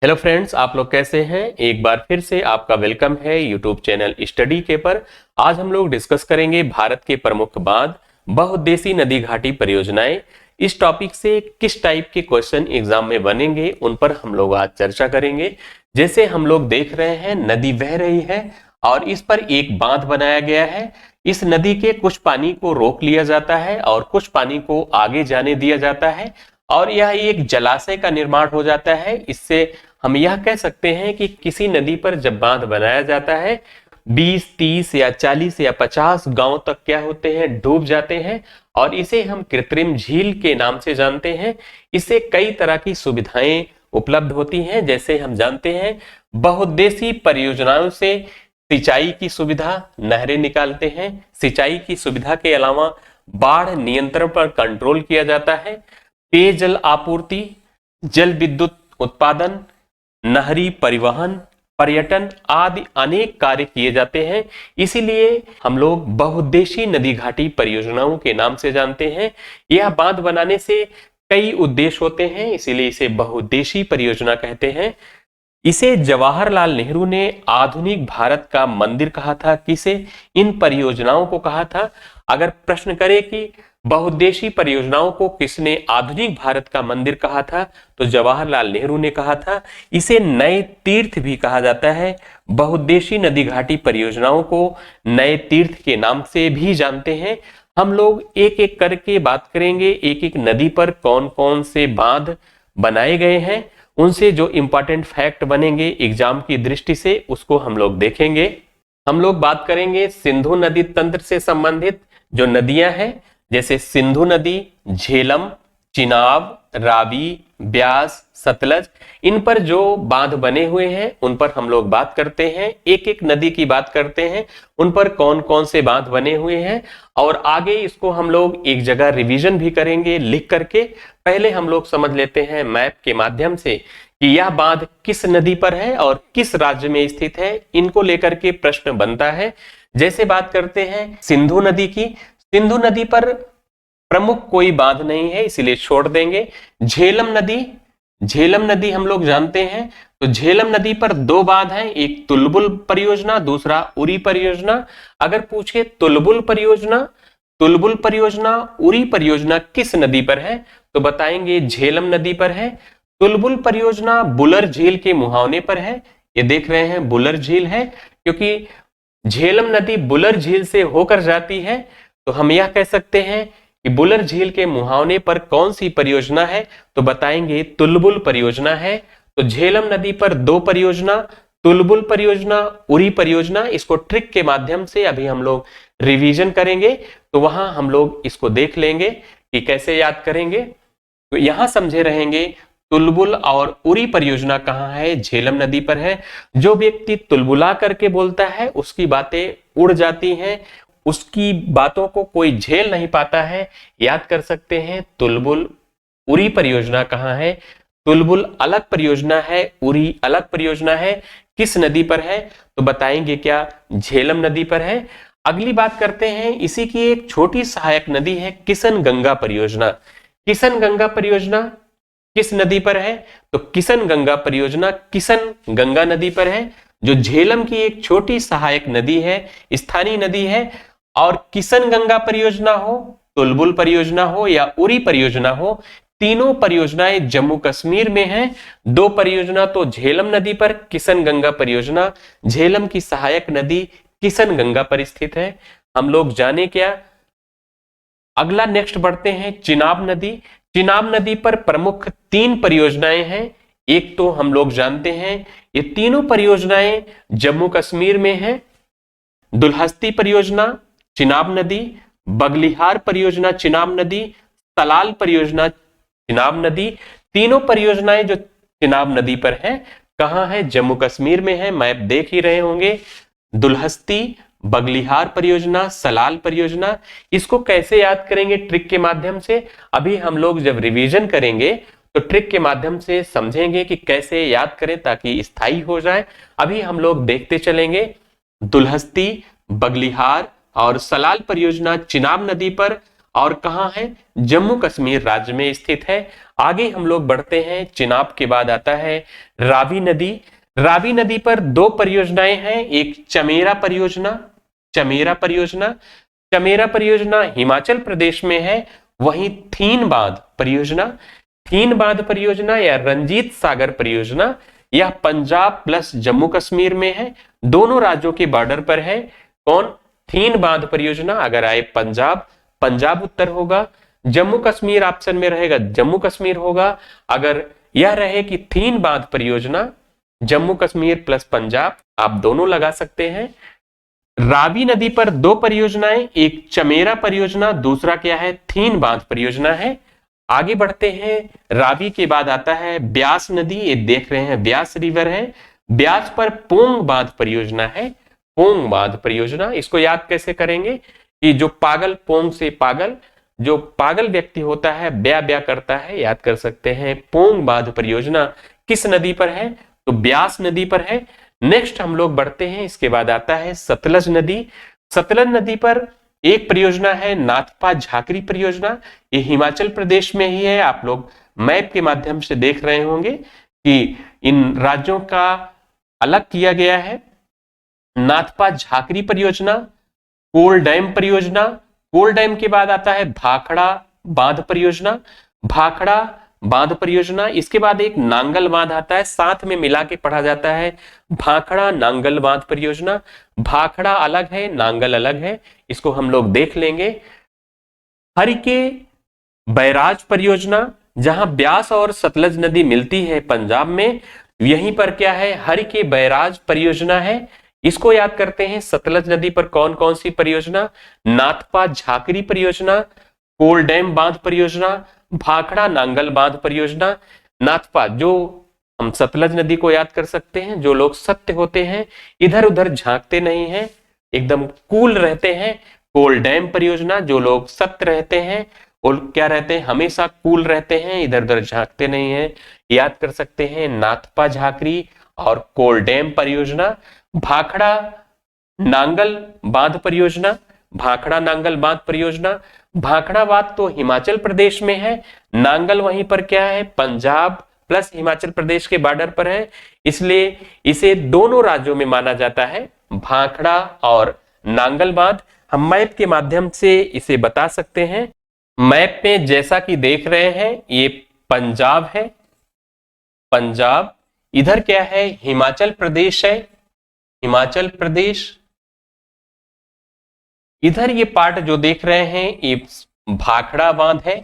Hello friends, आप लोग कैसे हैं। एक बार फिर से आपका वेलकम है यूट्यूब चैनल स्टडी के पर। आज हम लोग डिस्कस करेंगे भारत के प्रमुख बांध, बहुउद्देशीय नदी घाटी परियोजनाएं। इस टॉपिक से किस टाइप के क्वेश्चन एग्जाम में बनेंगे उन पर हम लोग आज चर्चा करेंगे। जैसे हम लोग देख रहे हैं, नदी बह रही है और इस पर एक बांध बनाया गया है। इस नदी के कुछ पानी को रोक लिया जाता है और कुछ पानी को आगे जाने दिया जाता है और यह एक जलाशय का निर्माण हो जाता है। इससे हम यह कह सकते हैं कि किसी नदी पर जब बांध बनाया जाता है 20, 30 या 40 या 50 गांव तक क्या होते हैं, डूब जाते हैं और इसे हम कृत्रिम झील के नाम से जानते हैं। इससे कई तरह की सुविधाएं उपलब्ध होती हैं। जैसे हम जानते हैं, बहुउद्देशीय परियोजनाओं से सिंचाई की सुविधा, नहरें निकालते हैं। सिंचाई की सुविधा के अलावा बाढ़ नियंत्रण पर कंट्रोल किया जाता है। पेयजल आपूर्ति, जल विद्युत उत्पादन, नहरी परिवहन, पर्यटन आदि अनेक कार्य किए जाते हैं। इसीलिए हम लोग बहुउद्देशीय नदी घाटी परियोजनाओं के नाम से जानते हैं। यह बांध बनाने से कई उद्देश्य होते हैं, इसीलिए इसे बहुउद्देशीय परियोजना कहते हैं। इसे जवाहरलाल नेहरू ने आधुनिक भारत का मंदिर कहा था। किसे? इन परियोजनाओं को कहा था। अगर प्रश्न करे कि बहुउद्देशीय परियोजनाओं को किसने आधुनिक भारत का मंदिर कहा था, तो जवाहरलाल नेहरू ने कहा था। इसे नए तीर्थ भी कहा जाता है। बहुउद्देशीय नदी घाटी परियोजनाओं को नए तीर्थ के नाम से भी जानते हैं। हम लोग एक एक करके बात करेंगे, एक एक नदी पर कौन कौन से बांध बनाए गए हैं, उनसे जो इंपॉर्टेंट फैक्ट बनेंगे एग्जाम की दृष्टि से उसको हम लोग देखेंगे। हम लोग बात करेंगे सिंधु नदी तंत्र से संबंधित जो नदियां हैं, जैसे सिंधु नदी, झेलम, चिनाब, रावी, ब्यास, सतलज। इन पर जो बांध बने हुए हैं उन पर हम लोग बात करते हैं। एक एक नदी की बात करते हैं, उन पर कौन कौन से बांध बने हुए हैं और आगे इसको हम लोग एक जगह रिवीजन भी करेंगे लिख करके। पहले हम लोग समझ लेते हैं मैप के माध्यम से कि यह बांध किस नदी पर है और किस राज्य में स्थित है। इनको लेकर के प्रश्न बनता है। जैसे बात करते हैं सिंधु नदी की, सिंधु नदी पर प्रमुख कोई बांध नहीं है, इसीलिए छोड़ देंगे। झेलम नदी, झेलम नदी हम लोग जानते हैं, तो झेलम नदी पर दो बांध हैं, एक तुलबुल परियोजना, दूसरा उरी परियोजना। अगर पूछे तुलबुल परियोजना, तुलबुल परियोजना, उरी परियोजना किस नदी पर है, तो बताएंगे झेलम नदी पर है। तुलबुल परियोजना बुलर झील के मुहावने पर है। ये देख रहे हैं बुलर झील है, क्योंकि झेलम नदी बुलर झील से होकर जाती है, तो हम यह कह सकते हैं कि बुलर झील के मुहावने पर कौन सी परियोजना है, तो बताएंगे तुलबुल परियोजना है। तो झेलम नदी पर दो परियोजना, तुलबुल परियोजना, उरी परियोजना। इसको ट्रिक के माध्यम से अभी हम लोग रिवीजन करेंगे, तो वहां हम लोग इसको देख लेंगे कि कैसे याद करेंगे। तो यहां समझे रहेंगे तुलबुल और उरी परियोजना कहाँ है, झेलम नदी पर है। जो व्यक्ति तुलबुला करके बोलता है उसकी बातें उड़ जाती हैं, उसकी बातों को कोई झेल नहीं पाता है। याद कर सकते हैं तुलबुल उरी परियोजना कहाँ है। तुलबुल अलग परियोजना है, उरी अलग परियोजना है। किस नदी पर है, तो बताएंगे क्या, झेलम नदी पर है। अगली बात करते हैं, इसी की एक छोटी सहायक नदी है किशन गंगा परियोजना। किशन गंगा परियोजना किस नदी पर है, तो किशन गंगा परियोजना किशन गंगा नदी पर है, जो झेलम की एक छोटी सहायक नदी है, स्थानीय नदी है। और किशन गंगा परियोजना हो, तुलबुल परियोजना हो या उरी परियोजना हो, तीनों परियोजनाएं जम्मू कश्मीर में हैं। दो परियोजना तो झेलम नदी पर, किशन गंगा परियोजना झेलम की सहायक नदी किशन गंगा पर स्थित है। हम लोग जाने क्या, अगला नेक्स्ट बढ़ते हैं चिनाब नदी। चिनाब नदी पर प्रमुख तीन परियोजनाएं हैं। एक तो हम लोग जानते हैं, ये तीनों परियोजनाएं जम्मू कश्मीर में हैं। दुल्हस्ती परियोजना चिनाब नदी, बगलिहार परियोजना चिनाब नदी, सलाल परियोजना चिनाब नदी। तीनों परियोजनाएं जो चिनाब नदी पर हैं, कहां है, जम्मू कश्मीर में है। मैप देख ही रहे होंगे। दुल्हस्ती, बगलिहार परियोजना, सलाल परियोजना। इसको कैसे याद करेंगे, ट्रिक के माध्यम से। अभी हम लोग जब रिवीजन करेंगे तो ट्रिक के माध्यम से समझेंगे कि कैसे याद करें ताकि स्थायी हो जाए। अभी हम लोग देखते चलेंगे। दुल्हस्ती, बगलिहार और सलाल परियोजना चिनाब नदी पर और कहां है, जम्मू कश्मीर राज्य में स्थित है। आगे हम लोग बढ़ते हैं, चिनाब के बाद आता है रावी नदी। रावी नदी पर दो परियोजनाएं हैं, एक चमेरा परियोजना, चमेरा परियोजना, चमेरा परियोजना हिमाचल प्रदेश में है। वहीं थीन बांध परियोजना, थीन बांध परियोजना या रंजीत सागर परियोजना, यह पंजाब प्लस जम्मू कश्मीर में है, दोनों राज्यों के बॉर्डर पर है। कौन? थीन बांध परियोजना। अगर आए पंजाब, पंजाब उत्तर होगा, जम्मू कश्मीर ऑप्शन में रहेगा, जम्मू कश्मीर होगा। अगर यह रहे कि थीन बांध परियोजना, जम्मू कश्मीर प्लस पंजाब, आप दोनों लगा सकते हैं। रावी नदी पर दो परियोजनाएं, एक चमेरा परियोजना, दूसरा क्या है? थीन बांध परियोजना है। आगे बढ़ते हैं, रावी के बाद आता है ब्यास नदी, ये देख रहे हैं ब्यास रिवर है। ब्यास पर पोंग बांध परियोजना है, पोंग बांध परियोजना। इसको याद कैसे करेंगे कि जो पागल, पोंग से पागल, जो पागल व्यक्ति होता है ब्या ब्या करता है, याद कर सकते हैं। पोंग बांध परियोजना किस नदी पर है? तो ब्यास नदी पर है। नेक्स्ट हम लोग बढ़ते हैं, इसके बाद आता है सतलज नदी। सतलज नदी पर एक परियोजना है नाथपा झाकरी परियोजना, ये हिमाचल प्रदेश में ही है। आप लोग मैप के माध्यम से देख रहे होंगे कि इन राज्यों का अलग किया गया है। नाथपा झाकरी परियोजना, कोल डैम परियोजना, कोल डैम के बाद आता है भाखड़ा बांध परियोजना, भाखड़ा बांध परियोजना। इसके बाद एक नांगल बांध आता है, साथ में मिला के पढ़ा जाता है भाखड़ा नांगल बांध परियोजना। भाखड़ा अलग है, नांगल अलग है, इसको हम लोग देख लेंगे। हरिके बैराज परियोजना, जहां ब्यास और सतलज नदी मिलती है पंजाब में, यहीं पर क्या है? हरिके बैराज परियोजना है। इसको याद करते हैं। सतलज नदी पर कौन कौन सी परियोजना? नाथपा झाकरी परियोजना, कोल डैम बांध परियोजना, भाखड़ा नांगल बांध परियोजना। नाथपा, जो हम सतलज नदी को याद कर सकते हैं, जो लोग सत्य होते हैं, इधर उधर झांकते नहीं हैं, एकदम कूल रहते हैं। कोल डैम परियोजना, जो लोग सत्य रहते हैं और क्या रहते हैं? हमेशा कूल रहते हैं, इधर उधर झांकते नहीं हैं, याद कर सकते हैं नाथपा झाकरी और कोल डैम परियोजना। भाखड़ा नांगल बांध परियोजना, भाखड़ा नांगल बांध परियोजना। भाखड़ा बांध तो हिमाचल प्रदेश में है, नांगल वहीं पर क्या है? पंजाब प्लस हिमाचल प्रदेश के बॉर्डर पर है, इसलिए इसे दोनों राज्यों में माना जाता है, भाखड़ा और नांगल बांध। हम मैप के माध्यम से इसे बता सकते हैं। मैप में जैसा कि देख रहे हैं, ये पंजाब है, पंजाब, इधर क्या है? हिमाचल प्रदेश है, हिमाचल प्रदेश। इधर ये पार्ट जो देख रहे हैं, ये भाखड़ा बांध है,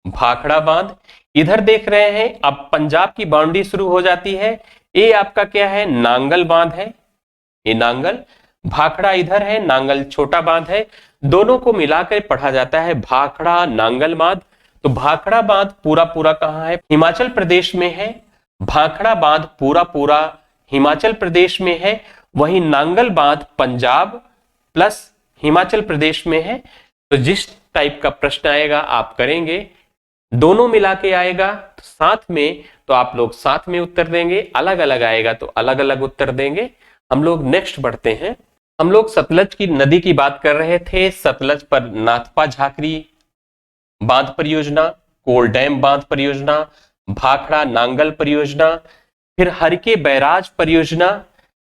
भाखड़ा बांध। इधर देख रहे हैं, अब पंजाब की बाउंड्री शुरू हो जाती है, ये आपका क्या है? नांगल बांध है, ये नांगल। भाखड़ा इधर है, नांगल छोटा बांध है, दोनों को मिलाकर पढ़ा जाता है भाखड़ा नांगल बांध। तो भाखड़ा बांध पूरा पूरा कहां है? हिमाचल प्रदेश में है। भाखड़ा बांध पूरा पूरा हिमाचल प्रदेश में है, वहीं नांगल बांध पंजाब प्लस हिमाचल प्रदेश में है। तो जिस टाइप का प्रश्न आएगा आप करेंगे, दोनों मिला के आएगा तो साथ में, तो आप लोग साथ में उत्तर देंगे, अलग अलग आएगा तो अलग अलग उत्तर देंगे। हम लोग नेक्स्ट बढ़ते हैं। हम लोग सतलज की नदी की बात कर रहे थे। सतलज पर नाथपा झाकरी बांध परियोजना, कोल डैम बांध परियोजना, भाखड़ा नांगल परियोजना, फिर हरिके बैराज परियोजना।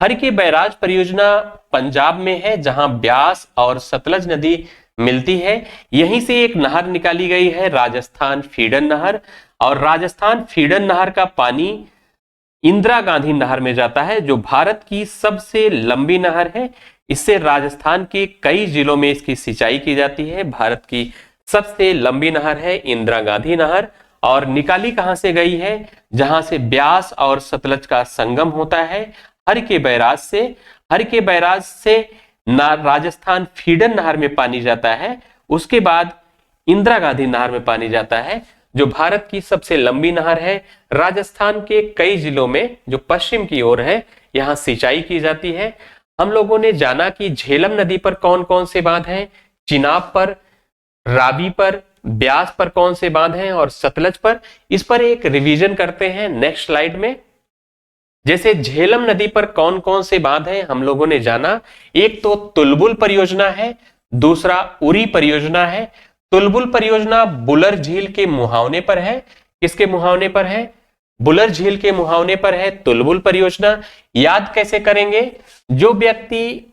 हरिके बैराज परियोजना पंजाब में है, जहां ब्यास और सतलज नदी मिलती है। यहीं से एक नहर निकाली गई है, राजस्थान फीडर नहर, और राजस्थान फीडर नहर का पानी इंदिरा गांधी नहर में जाता है, जो भारत की सबसे लंबी नहर है। इससे राजस्थान के कई जिलों में इसकी सिंचाई की जाती है। भारत की सबसे लंबी नहर है इंदिरा गांधी नहर, और निकाली कहां से गई है? जहां से ब्यास और सतलज का संगम होता है, हरिके बैराज से। हरिके बैराज से राजस्थान फीडर नहर में पानी जाता है, उसके बाद इंदिरा गांधी नहर में पानी जाता है, जो भारत की सबसे लंबी नहर है। राजस्थान के कई जिलों में, जो पश्चिम की ओर है, यहां सिंचाई की जाती है। हम लोगों ने जाना कि झेलम नदी पर कौन कौन से बांध हैं, चिनाब पर, रावी पर, ब्यास पर कौन से बांध हैं और सतलज पर। इस पर एक रिवीजन करते हैं नेक्स्ट स्लाइड में। जैसे झेलम नदी पर कौन कौन से बांध हैं हम लोगों ने जाना। एक तो तुलबुल परियोजना है, दूसरा उरी परियोजना है। तुलबुल परियोजना बुलर झील के मुहावने पर है, किसके मुहावने पर है? बुलर झील के मुहावने पर है तुलबुल परियोजना। याद कैसे करेंगे? जो व्यक्ति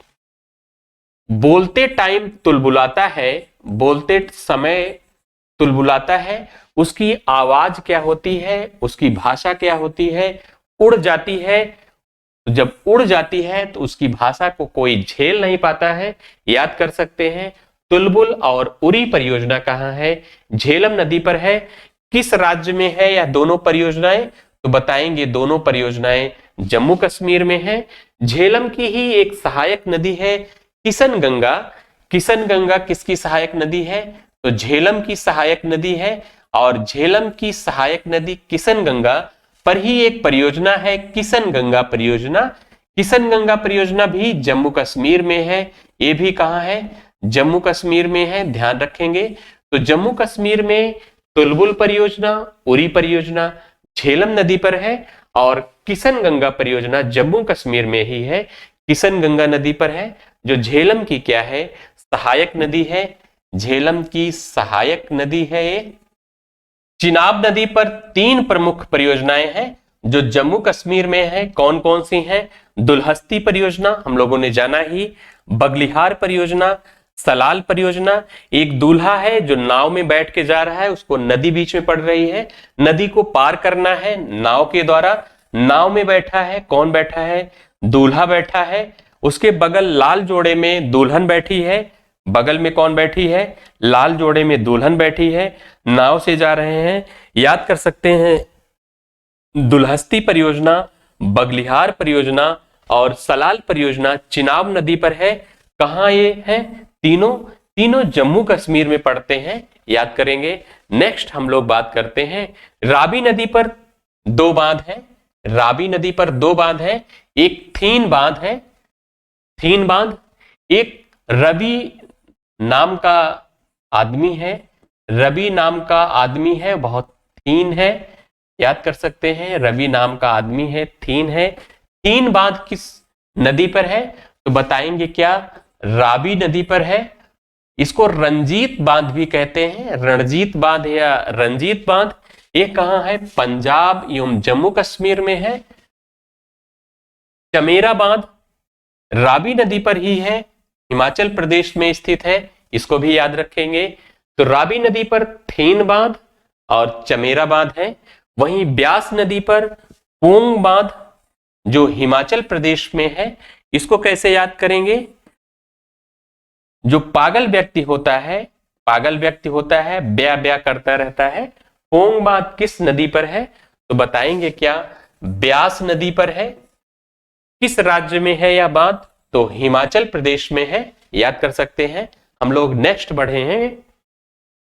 बोलते टाइम तुलबुलाता है, बोलते समय तुलबुलाता है, उसकी आवाज क्या होती है, उसकी भाषा क्या होती है? उड़ जाती है। जब उड़ जाती है तो उसकी भाषा को कोई झेल नहीं पाता है। याद कर सकते हैं। तुलबुल और उरी परियोजना कहाँ है? झेलम नदी पर है। किस राज्य में है यह दोनों परियोजनाएं? तो बताएंगे दोनों परियोजनाएं जम्मू कश्मीर में है। झेलम की ही एक सहायक नदी है किशन गंगा। किशन गंगा किसकी सहायक नदी है? तो झेलम की सहायक नदी है। और झेलम की सहायक नदी किशन गंगा पर ही एक परियोजना है किशन गंगा परियोजना। किशन गंगा परियोजना भी जम्मू कश्मीर में है। ये भी कहां है? जम्मू कश्मीर में है, ध्यान रखेंगे। तो जम्मू कश्मीर में तुलबुल परियोजना, उरी परियोजना झेलम नदी पर है और किशन गंगा परियोजना जम्मू कश्मीर में ही है, किशन गंगा नदी पर है। जो झेलम की क्या है? सहायक नदी है। झेलम की सहायक नदी है ये। चिनाब नदी पर 3 प्रमुख परियोजनाएं हैं जो जम्मू कश्मीर में है। कौन कौन सी हैं? दुलहस्ती परियोजना हम लोगों ने जाना ही, बगलिहार परियोजना, सलाल परियोजना। एक दूल्हा है जो नाव में बैठ के जा रहा है, उसको नदी बीच में पड़ रही है, नदी को पार करना है नाव के द्वारा। नाव में बैठा है, कौन बैठा है? दूल्हा बैठा है। उसके बगल लाल जोड़े में दुल्हन बैठी है। बगल में कौन बैठी है? लाल जोड़े में दुल्हन बैठी है। नाव से जा रहे हैं। याद कर सकते हैं दुलहस्ती परियोजना, बगलिहार परियोजना और सलाल परियोजना चिनाब नदी पर है। कहां ये है? तीनों जम्मू कश्मीर में पड़ते हैं। याद करेंगे। नेक्स्ट हम लोग बात करते हैं रावी नदी पर 2 बांध है। रावी नदी पर 2 बांध है। एक थीन बांध है, थीन बांध। एक रवि नाम का आदमी है, रवि नाम का आदमी है, बहुत थीन है। याद कर सकते हैं रवि नाम का आदमी है, थीन है। थीन बांध किस नदी पर है? तो बताएंगे क्या? रावी नदी पर है। इसको रंजीत बांध भी कहते हैं, रणजीत बांध या रंजीत बांध। ये कहां है? पंजाब एवं जम्मू कश्मीर में है। चमेरा बांध रावी नदी पर ही है, हिमाचल प्रदेश में स्थित है। इसको भी याद रखेंगे। तो रावी नदी पर थेन बांध और चमेरा बांध है। वहीं ब्यास नदी पर पोंग बांध जो हिमाचल प्रदेश में है। इसको कैसे याद करेंगे? जो पागल व्यक्ति होता है, ब्या ब्या करता रहता है। पोंग बांध किस नदी पर है? तो बताएंगे क्या? ब्यास नदी पर है। किस राज्य में है यह बांध? तो हिमाचल प्रदेश में है। याद कर सकते हैं। हम लोग नेक्स्ट बढ़े हैं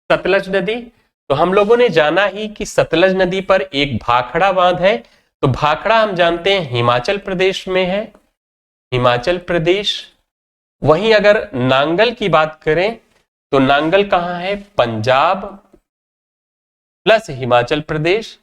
सतलज नदी। तो हम लोगों ने जाना ही कि सतलज नदी पर एक भाखड़ा बांध है। तो भाखड़ा हम जानते हैं हिमाचल प्रदेश में है, हिमाचल प्रदेश। वहीं अगर नांगल की बात करें तो नांगल कहां है? पंजाब प्लस हिमाचल प्रदेश।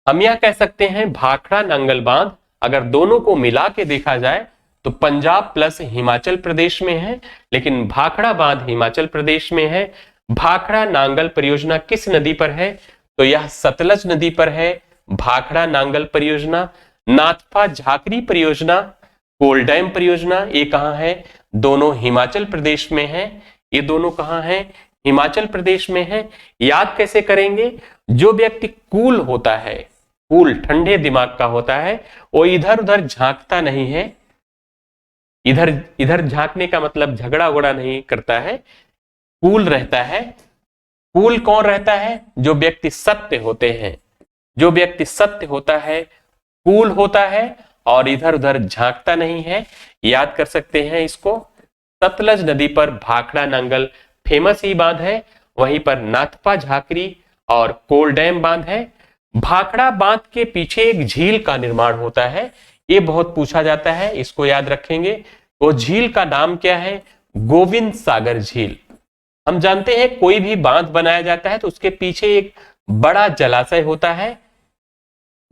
हम यह कह सकते हैं भाखड़ा नांगल बांध अगर दोनों को मिला के देखा जाए तो पंजाब प्लस हिमाचल प्रदेश में है, लेकिन भाखड़ा बांध हिमाचल प्रदेश में है। भाखड़ा नांगल परियोजना किस नदी पर है? तो यह सतलज नदी पर है। भाखड़ा नांगल परियोजना। नाथपा झाकरी परियोजना, कोलडैम परियोजना, ये कहां है? दोनों हिमाचल प्रदेश में है। ये दोनों कहां है? हिमाचल प्रदेश में है। याद कैसे करेंगे? जो व्यक्ति कूल होता है, कूल ठंडे दिमाग का होता है, वो इधर उधर झांकता नहीं है। इधर इधर झांकने का मतलब झगड़ा उगड़ा नहीं करता है, कूल रहता है। कूल कौन रहता है? जो व्यक्ति सत्य होते हैं। जो व्यक्ति सत्य होता है, कूल होता है और इधर उधर झांकता नहीं है। याद कर सकते हैं इसको। सतलज नदी पर भाखड़ा नांगल फेमस ही बांध है। वहीं पर नाथपा झाकरी और कोलडैम बांध है। भाखड़ा बांध के पीछे एक झील का निर्माण होता है। ये बहुत पूछा जाता है, इसको याद रखेंगे। वो झील का नाम क्या है? गोविंद सागर झील। हम जानते हैं कोई भी बांध बनाया जाता है तो उसके पीछे एक बड़ा जलाशय होता है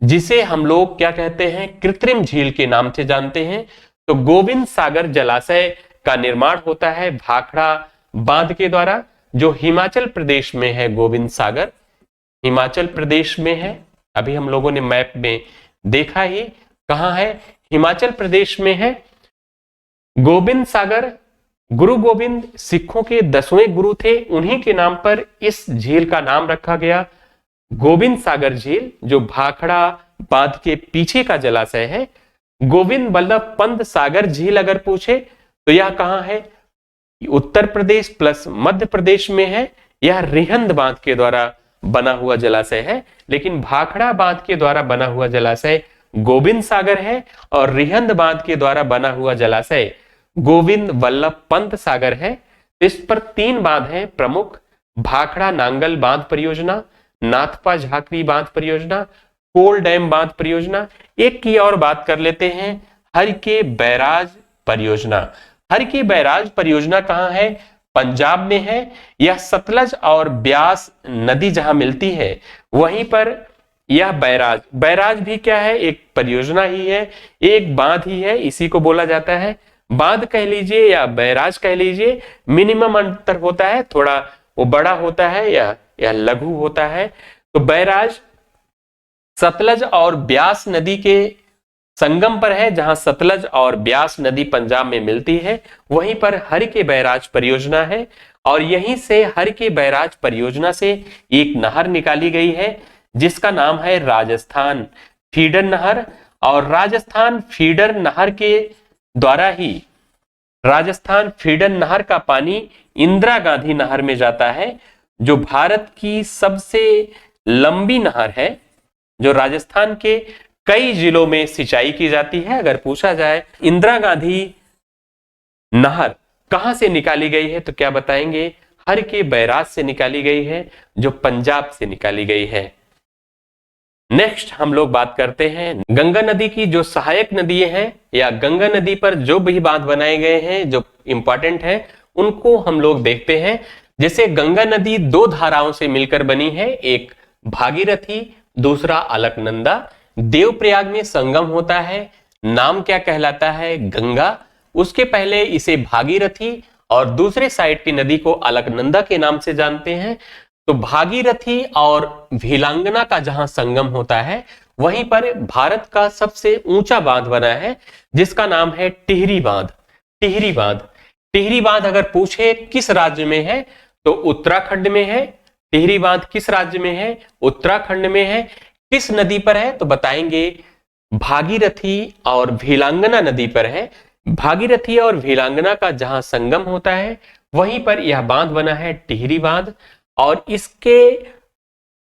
जिसे हम लोग क्या कहते हैं? कृत्रिम झील के नाम से जानते हैं। तो गोविंद सागर जलाशय का निर्माण होता है भाखड़ा बांध के द्वारा, जो हिमाचल प्रदेश में है। गोविंद सागर हिमाचल प्रदेश में है। अभी हम लोगों ने मैप में देखा ही, कहां है, हिमाचल प्रदेश में है। गोबिंद सागर, गुरु गोबिंद सिखों के 10वें गुरु थे, उन्हीं के नाम पर इस झील का नाम रखा गया गोबिंद सागर झील, जो भाखड़ा बांध के पीछे का जलाशय है। गोविंद बल्लभ पंत सागर झील अगर पूछे तो यह कहां है, उत्तर प्रदेश प्लस मध्य प्रदेश में है। यह रिहंद बांध के द्वारा बना हुआ जलाशय है, लेकिन भाखड़ा बांध के द्वारा बना हुआ जलाशय गोविंद सागर है और रिहंद बांध के द्वारा बना हुआ जलाशय गोविंद वल्लभ पंत सागर है। इस पर 3 बांध हैं प्रमुख, भाखड़ा नांगल बांध परियोजना, नाथपा झाकरी बांध परियोजना, कोल डैम बांध परियोजना। एक की और बात कर लेते हैं, हर के बैराज परियोजना। हर की बैराज परियोजना कहां है, पंजाब में है। यह सतलज और ब्यास नदी जहां मिलती है वहीं पर यह बैराज भी क्या है, एक परियोजना ही है, एक बांध ही है, इसी को बोला जाता है बांध कह लीजिए या बैराज कह लीजिए। मिनिमम अंतर होता है, थोड़ा वो बड़ा होता है या लघु होता है। तो बैराज सतलज और ब्यास नदी के संगम पर है, जहां सतलज और ब्यास नदी पंजाब में मिलती है, वहीं पर हर के बैराज परियोजना है। और यहीं से हर के बैराज परियोजना से एक नहर निकाली गई है जिसका नाम है राजस्थान फीडर नहर। और राजस्थान फीडर नहर के द्वारा ही राजस्थान फीडर नहर का पानी इंदिरा गांधी नहर में जाता है, जो भारत की सबसे लंबी नहर है, जो राजस्थान के कई जिलों में सिंचाई की जाती है। अगर पूछा जाए इंदिरा गांधी नहर कहां से निकाली गई है तो क्या बताएंगे, हर के बैराज से निकाली गई है, जो पंजाब से निकाली गई है। नेक्स्ट हम लोग बात करते हैं गंगा नदी की, जो सहायक नदी हैं या गंगा नदी पर जो भी बांध बनाए गए हैं जो इंपॉर्टेंट है उनको हम लोग देखते हैं। जैसे गंगा नदी 2 धाराओं से मिलकर बनी है, एक भागीरथी, दूसरा अलकनंदा। देवप्रयाग में संगम होता है, नाम क्या कहलाता है, गंगा। उसके पहले इसे भागीरथी और दूसरे साइड की नदी को अलकनंदा के नाम से जानते हैं। तो भागीरथी और भीलांगना का जहां संगम होता है वहीं पर भारत का सबसे ऊंचा बांध बना है जिसका नाम है टिहरी बांध। टिहरी बांध, टिहरी बांध अगर पूछे किस राज्य में है तो उत्तराखंड में है। टिहरी बांध किस राज्य में है, उत्तराखंड में है। किस नदी पर है तो बताएंगे भागीरथी और भीलांगना नदी पर है। भागीरथी और भीलांगना का जहां संगम होता है वहीं पर यह बांध बना है टिहरी बांध। और इसके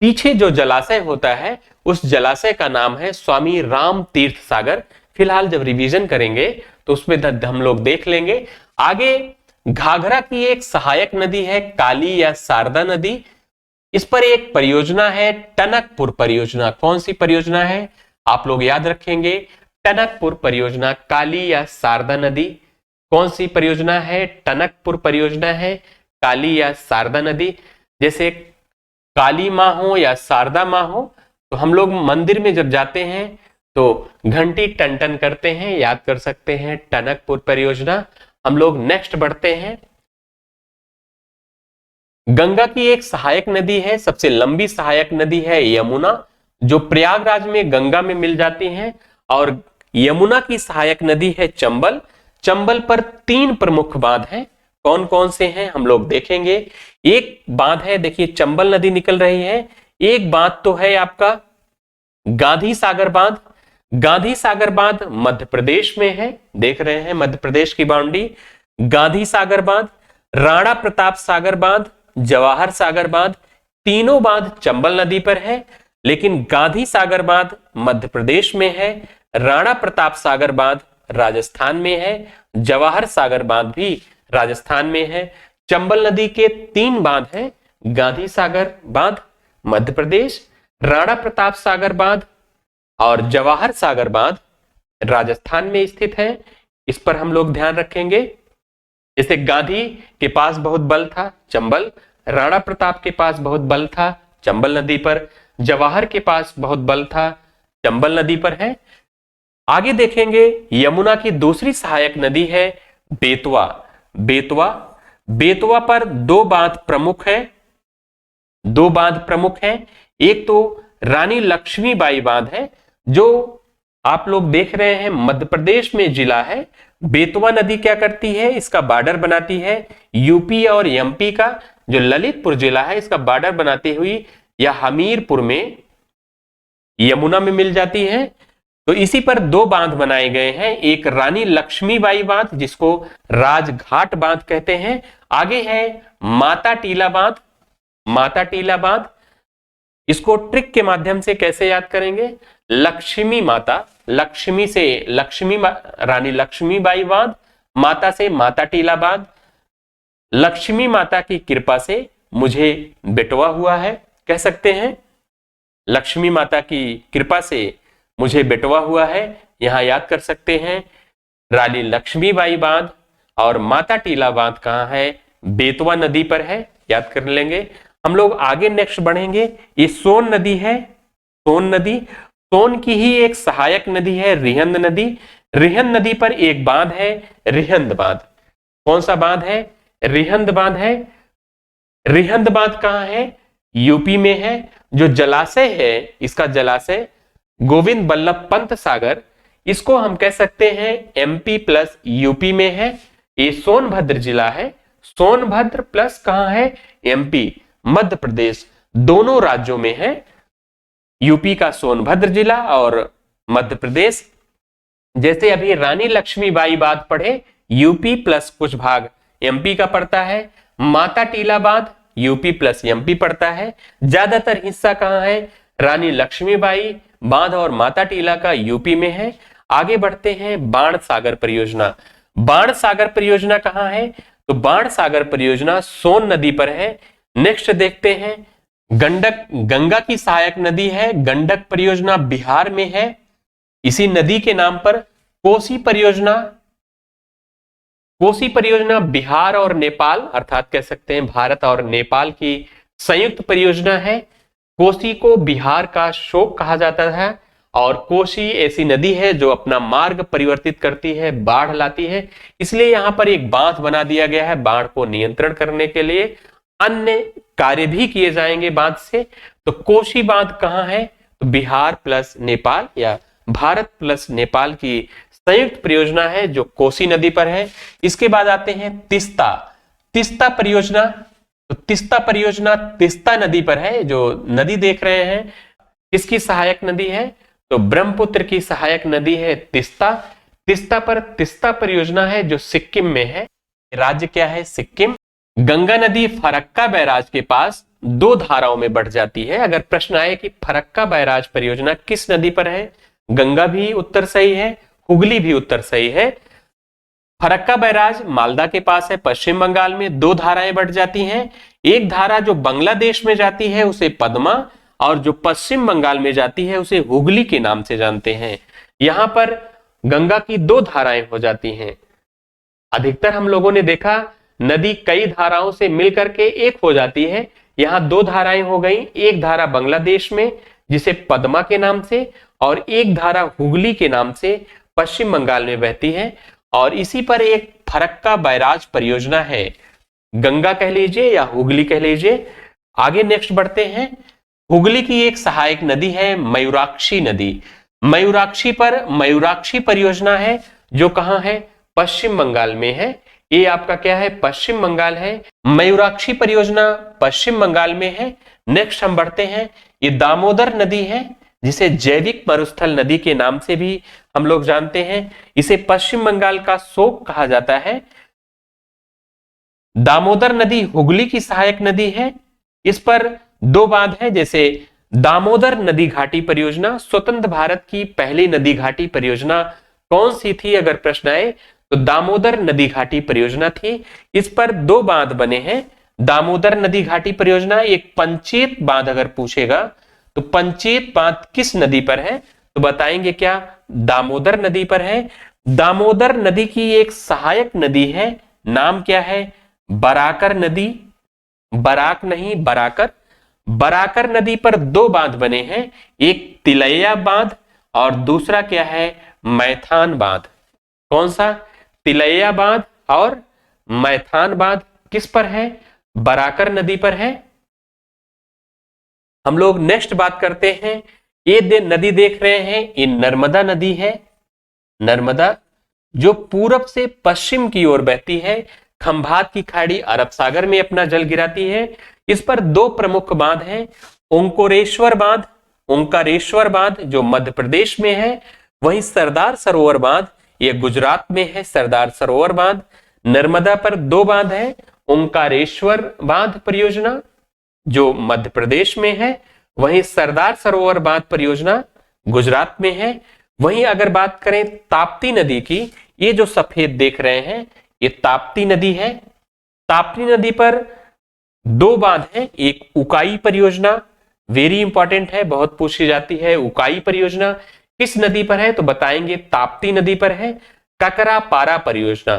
पीछे जो जलाशय होता है उस जलाशय का नाम है स्वामी राम तीर्थ सागर। फिलहाल जब रिवीजन करेंगे तो उसमें हम लोग देख लेंगे। आगे घाघरा की एक सहायक नदी है काली या शारदा नदी, इस पर एक परियोजना है टनकपुर परियोजना। कौन सी परियोजना है आप लोग याद रखेंगे, टनकपुर परियोजना। काली या शारदा नदी कौन सी परियोजना है, टनकपुर परियोजना है, काली या शारदा नदी। जैसे काली माँ हो या शारदा माँ हो तो हम लोग मंदिर में जब जाते हैं तो घंटी टन टन करते हैं, याद कर सकते हैं टनकपुर परियोजना। हम लोग नेक्स्ट बढ़ते हैं। गंगा की एक सहायक नदी है, सबसे लंबी सहायक नदी है यमुना, जो प्रयागराज में गंगा में मिल जाती है। और यमुना की सहायक नदी है चंबल। चंबल पर 3 प्रमुख बांध हैं, कौन कौन से हैं हम लोग देखेंगे। एक बांध है, देखिए चंबल नदी निकल रही है। एक बांध तो है आपका गांधी सागर बांध। गांधी सागर बांध मध्य प्रदेश में है, देख रहे हैं मध्य प्रदेश की बाउंड्री। गांधी सागर बांध, राणा प्रताप सागर बांध, जवाहर सागर बांध, तीनों बांध चंबल नदी पर है। लेकिन गांधी सागर बांध मध्य प्रदेश में है, राणा प्रताप सागर बांध राजस्थान में है, जवाहर सागर बांध भी राजस्थान में है। चंबल नदी के 3 बांध हैं, गांधी सागर बांध मध्य प्रदेश, राणा प्रताप सागर बांध और जवाहर सागर बांध राजस्थान में स्थित है। इस पर हम लोग ध्यान रखेंगे। जैसे गांधी के पास बहुत बल था चंबल, राणा प्रताप के पास बहुत बल था चंबल नदी पर, जवाहर के पास बहुत बल था चंबल नदी पर है। आगे देखेंगे यमुना की दूसरी सहायक नदी है बेतवा। बेतवा, बेतवा पर 2 बांध प्रमुख है, 2 बांध प्रमुख हैं। एक तो रानी लक्ष्मीबाई बांध है, जो आप लोग देख रहे हैं मध्य प्रदेश में जिला है। बेतवा नदी क्या करती है, इसका बॉर्डर बनाती है यूपी और एमपी का। जो ललितपुर जिला है इसका बॉर्डर बनाती हुई यह हमीरपुर में यमुना में मिल जाती है। तो इसी पर दो बांध बनाए गए हैं, एक रानी लक्ष्मीबाई बांध जिसको राजघाट बांध कहते हैं, आगे है माता टीला बांध। माता टीला बांध, इसको ट्रिक के माध्यम से कैसे याद करेंगे, लक्ष्मी माता, लक्ष्मी से रानी लक्ष्मीबाई बांध, माता से माता टीला बांध। लक्ष्मी माता की कृपा से मुझे बेटवा हुआ है, कह सकते हैं लक्ष्मी माता की कृपा से मुझे बेटवा हुआ है, यहां याद कर सकते हैं। रानी लक्ष्मीबाई बांध और माता टीला बांध कहां है, बेतवा नदी पर है, याद कर लेंगे। हम लोग आगे नेक्स्ट बढ़ेंगे, ये सोन नदी है। सोन नदी, सोन की ही एक सहायक नदी है रिहंद नदी। रिहंद नदी पर एक बांध है रिहंद बांध। कौन सा बांध है, रिहंद बांध है। रिहंद बांध कहां है, यूपी में है। जो जलाशय है, इसका जलाशय गोविंद बल्लभ पंत सागर, इसको हम कह सकते हैं एमपी प्लस यूपी में है। ये सोनभद्र जिला है। सोनभद्र प्लस कहां है, एमपी, मध्य प्रदेश, दोनों राज्यों में है। यूपी का सोनभद्र जिला और मध्य प्रदेश। जैसे अभी रानी लक्ष्मीबाई बांध पढ़े, यूपी प्लस कुछ भाग एमपी का पड़ता है। माता टीला बांध यूपी प्लस एमपी पड़ता है। ज्यादातर हिस्सा कहां है, रानी लक्ष्मीबाई बांध और माता टीला का यूपी में है। आगे बढ़ते हैं, बाण सागर परियोजना। बाण सागर परियोजना कहां है, तो बाण सागर परियोजना सोन नदी पर है। नेक्स्ट देखते हैं, गंडक, गंगा की सहायक नदी है, गंडक परियोजना बिहार में है, इसी नदी के नाम पर। कोसी परियोजना, कोसी परियोजना बिहार और नेपाल, अर्थात कह सकते हैं भारत और नेपाल की संयुक्त परियोजना है। कोसी को बिहार का शोक कहा जाता है और कोसी ऐसी नदी है जो अपना मार्ग परिवर्तित करती है, बाढ़ लाती है, इसलिए यहां पर एक बांध बना दिया गया है बाढ़ को नियंत्रण करने के लिए। अन्य कार्य भी किए जाएंगे बांध से। तो कोसी बांध कहां है, तो बिहार प्लस नेपाल या भारत प्लस नेपाल की संयुक्त परियोजना है जो कोसी नदी पर है। इसके बाद आते हैं तिस्ता। तिस्ता परियोजना, तो तिस्ता परियोजना तिस्ता नदी पर है। जो नदी देख रहे हैं किसकी सहायक नदी है, तो ब्रह्मपुत्र की सहायक नदी है तिस्ता। तिस्ता पर तिस्ता परियोजना है जो सिक्किम में है। राज्य क्या है, सिक्किम। गंगा नदी फरक्का बैराज के पास दो धाराओं में बढ़ जाती है। अगर प्रश्न आए कि फरक्का बैराज परियोजना किस नदी पर है, गंगा भी उत्तर सही है, हुगली भी उत्तर सही है। फरक्का बैराज मालदा के पास है, पश्चिम बंगाल में। दो धाराएं बढ़ जाती हैं, एक धारा जो बांग्लादेश में जाती है उसे पद्मा, और जो पश्चिम बंगाल में जाती है उसे हुगली के नाम से जानते हैं। यहां पर गंगा की दो धाराएं हो जाती हैं। अधिकतर हम लोगों ने देखा नदी कई धाराओं से मिलकर के एक हो जाती है, यहां दो धाराएं हो गई। एक धारा बांग्लादेश में जिसे पद्मा के नाम से, और एक धारा हुगली के नाम से पश्चिम बंगाल में बहती है। और इसी पर एक फरक्का बैराज परियोजना है, गंगा कह लीजिए या हुगली कह लीजिए। आगे नेक्स्ट बढ़ते हैं, हुगली की एक सहायक नदी है मयूराक्षी नदी। मयूराक्षी पर मयूराक्षी परियोजना है जो कहां है, पश्चिम बंगाल में है। ये आपका क्या है, पश्चिम बंगाल है। मयूराक्षी परियोजना पश्चिम बंगाल में है। नेक्स्ट हम बढ़ते हैं, ये दामोदर नदी है जिसे जैविक मरुस्थल नदी के नाम से भी हम लोग जानते हैं। इसे पश्चिम बंगाल का शोक कहा जाता है। दामोदर नदी हुगली की सहायक नदी है। इस पर दो बांध है, जैसे दामोदर नदी घाटी परियोजना स्वतंत्र भारत की पहली नदी घाटी परियोजना कौन सी थी, अगर प्रश्न आए तो दामोदर नदी घाटी परियोजना थी। इस पर दो बांध बने हैं। दामोदर नदी घाटी परियोजना, एक पंचेत बांध अगर पूछेगा तो पंचेत बांध किस नदी पर है, तो बताएंगे क्या, दामोदर नदी पर है। दामोदर नदी की एक सहायक नदी है, नाम क्या है, बराकर नदी। बराक नहीं, बराकर। बराकर नदी पर दो बांध बने हैं, एक तिलैया बांध और दूसरा क्या है, मैथान बांध। कौन सा, तिलैया बांध और मैथान बांध किस पर है, बराकर नदी पर है। हम लोग नेक्स्ट बात करते हैं, ये नदी देख रहे हैं, ये नर्मदा नदी है। नर्मदा जो पूरब से पश्चिम की ओर बहती है, खंभात की खाड़ी अरब सागर में अपना जल गिराती है। इस पर दो प्रमुख बांध हैं, ओंकारेश्वर बांध, ओंकारेश्वर बांध जो मध्य प्रदेश में है, वहीं सरदार सरोवर बांध ये गुजरात में है, सरदार सरोवर बांध। नर्मदा पर दो बांध है, ओंकारेश्वर बांध परियोजना जो मध्य प्रदेश में है, वहीं सरदार सरोवर बांध परियोजना गुजरात में है। वहीं अगर बात करें ताप्ती नदी की, ये जो सफेद देख रहे हैं ये ताप्ती नदी है। ताप्ती नदी पर दो बांध हैं, एक उकाई परियोजना, वेरी इंपॉर्टेंट है, बहुत पूछी जाती है। उकाई परियोजना किस नदी पर है, तो बताएंगे ताप्ती नदी पर है। ककरा पारा परियोजना,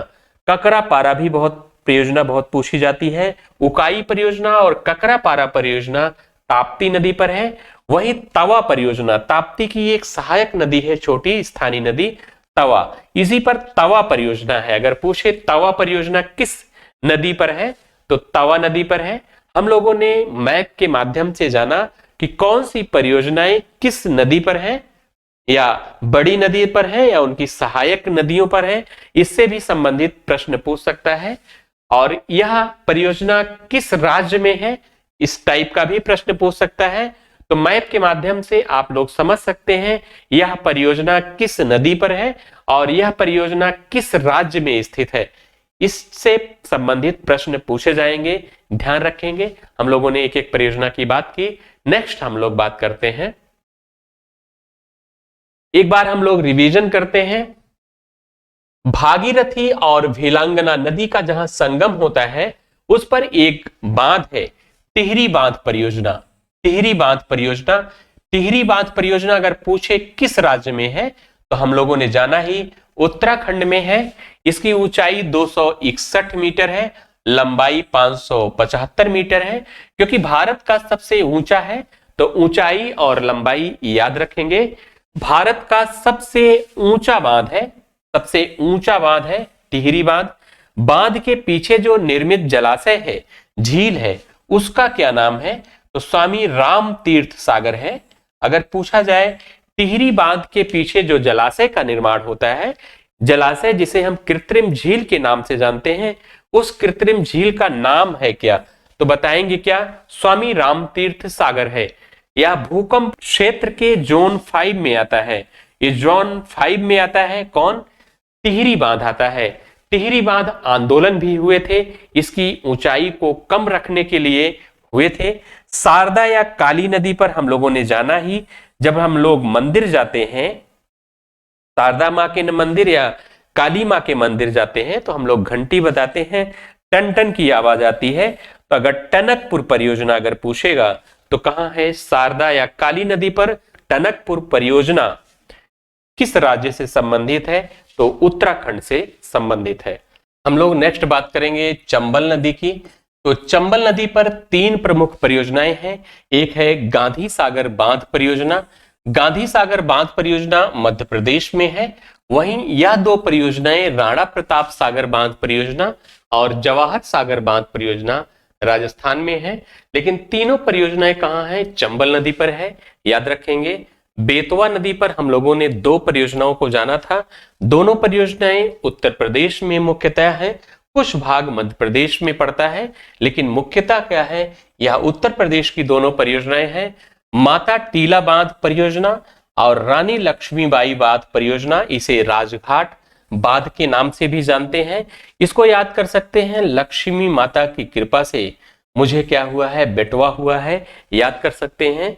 ककरा पारा भी बहुत परियोजना बहुत पूछी जाती है। उकाई परियोजना और ककरा पारा परियोजना ताप्ती नदी पर है। वही तवा परियोजना, ताप्ती की एक सहायक नदी है, छोटी स्थानीय नदी तवा, इसी पर तवा परियोजना है। अगर पूछे तवा परियोजना किस नदी पर है, तो तवा नदी पर है। हम लोगों ने मैप के माध्यम से जाना कि कौन सी परियोजनाएं किस नदी पर है, या बड़ी नदी पर है या उनकी सहायक नदियों पर है, इससे भी संबंधित प्रश्न पूछ सकता है। और यह परियोजना किस राज्य में है, इस टाइप का भी प्रश्न पूछ सकता है। तो मैप के माध्यम से आप लोग समझ सकते हैं यह परियोजना किस नदी पर है और यह परियोजना किस राज्य में स्थित है, इससे संबंधित प्रश्न पूछे जाएंगे, ध्यान रखेंगे। हम लोगों ने एक एक परियोजना की बात की। नेक्स्ट हम लोग बात करते हैं, एक बार हम लोग रिवीजन करते हैं। भागीरथी और भेलांगना नदी का जहां संगम होता है, उस पर एक बांध है, टिहरी बांध परियोजना। टिहरी बांध परियोजना, टिहरी बांध परियोजना अगर पूछे किस राज्य में है, तो हम लोगों ने जाना ही उत्तराखंड में है। इसकी ऊंचाई 261 मीटर है, लंबाई 575 मीटर है। क्योंकि भारत का सबसे ऊंचा है, तो ऊंचाई और लंबाई याद रखेंगे। भारत का सबसे ऊंचा बांध है, सबसे ऊंचा बांध है टिहरी बांध। बांध के पीछे जो निर्मित जलाशय है, झील है, उसका क्या नाम है, तो स्वामी राम तीर्थ सागर है। अगर पूछा जाए टिहरी बांध के पीछे जो जलाशय का निर्माण होता है, जलाशय जिसे हम कृत्रिम झील के नाम से जानते हैं, उस कृत्रिम झील का नाम है क्या, तो बताएंगे क्या, स्वामी राम तीर्थ सागर है। यह भूकंप क्षेत्र के जोन 5 में आता है। ये जोन 5 में आता है कौन, टिहरी बांध आता है। टिहरी बांध आंदोलन भी हुए थे, इसकी ऊंचाई को कम रखने के लिए हुए थे। शारदा या काली नदी पर हम लोगों ने जाना ही, जब हम लोग मंदिर जाते हैं, शारदा माँ के मंदिर या काली माँ के मंदिर जाते हैं, तो हम लोग घंटी बजाते हैं, टन टन की आवाज आती है। तो अगर टनकपुर परियोजना अगर पूछेगा तो कहां है, शारदा या काली नदी पर टनकपुर परियोजना किस राज्य से संबंधित है, तो उत्तराखंड से संबंधित है। हम लोग नेक्स्ट बात करेंगे चंबल नदी की। तो चंबल नदी पर 3 प्रमुख परियोजनाएं हैं। एक है गांधी सागर बांध परियोजना। गांधी सागर बांध परियोजना मध्य प्रदेश में है। वहीं यह 2 परियोजनाएं राणा प्रताप सागर बांध परियोजना और जवाहर सागर बांध परियोजना राजस्थान में है। लेकिन तीनों परियोजनाएं कहां हैं, चंबल नदी पर है, याद रखेंगे। बेतवा नदी पर हम लोगों ने 2 परियोजनाओं को जाना था। दोनों परियोजनाएं उत्तर प्रदेश में मुख्यतः है, कुछ भाग मध्य प्रदेश में पड़ता है, लेकिन मुख्यतः क्या है, यह उत्तर प्रदेश की दोनों परियोजनाएं हैं। माता टीला बांध परियोजना और रानी लक्ष्मीबाई बांध परियोजना, इसे राजघाट बांध के नाम से भी जानते हैं। इसको याद कर सकते हैं, लक्ष्मी माता की कृपा से मुझे क्या हुआ है, बेटवा हुआ है, याद कर सकते हैं।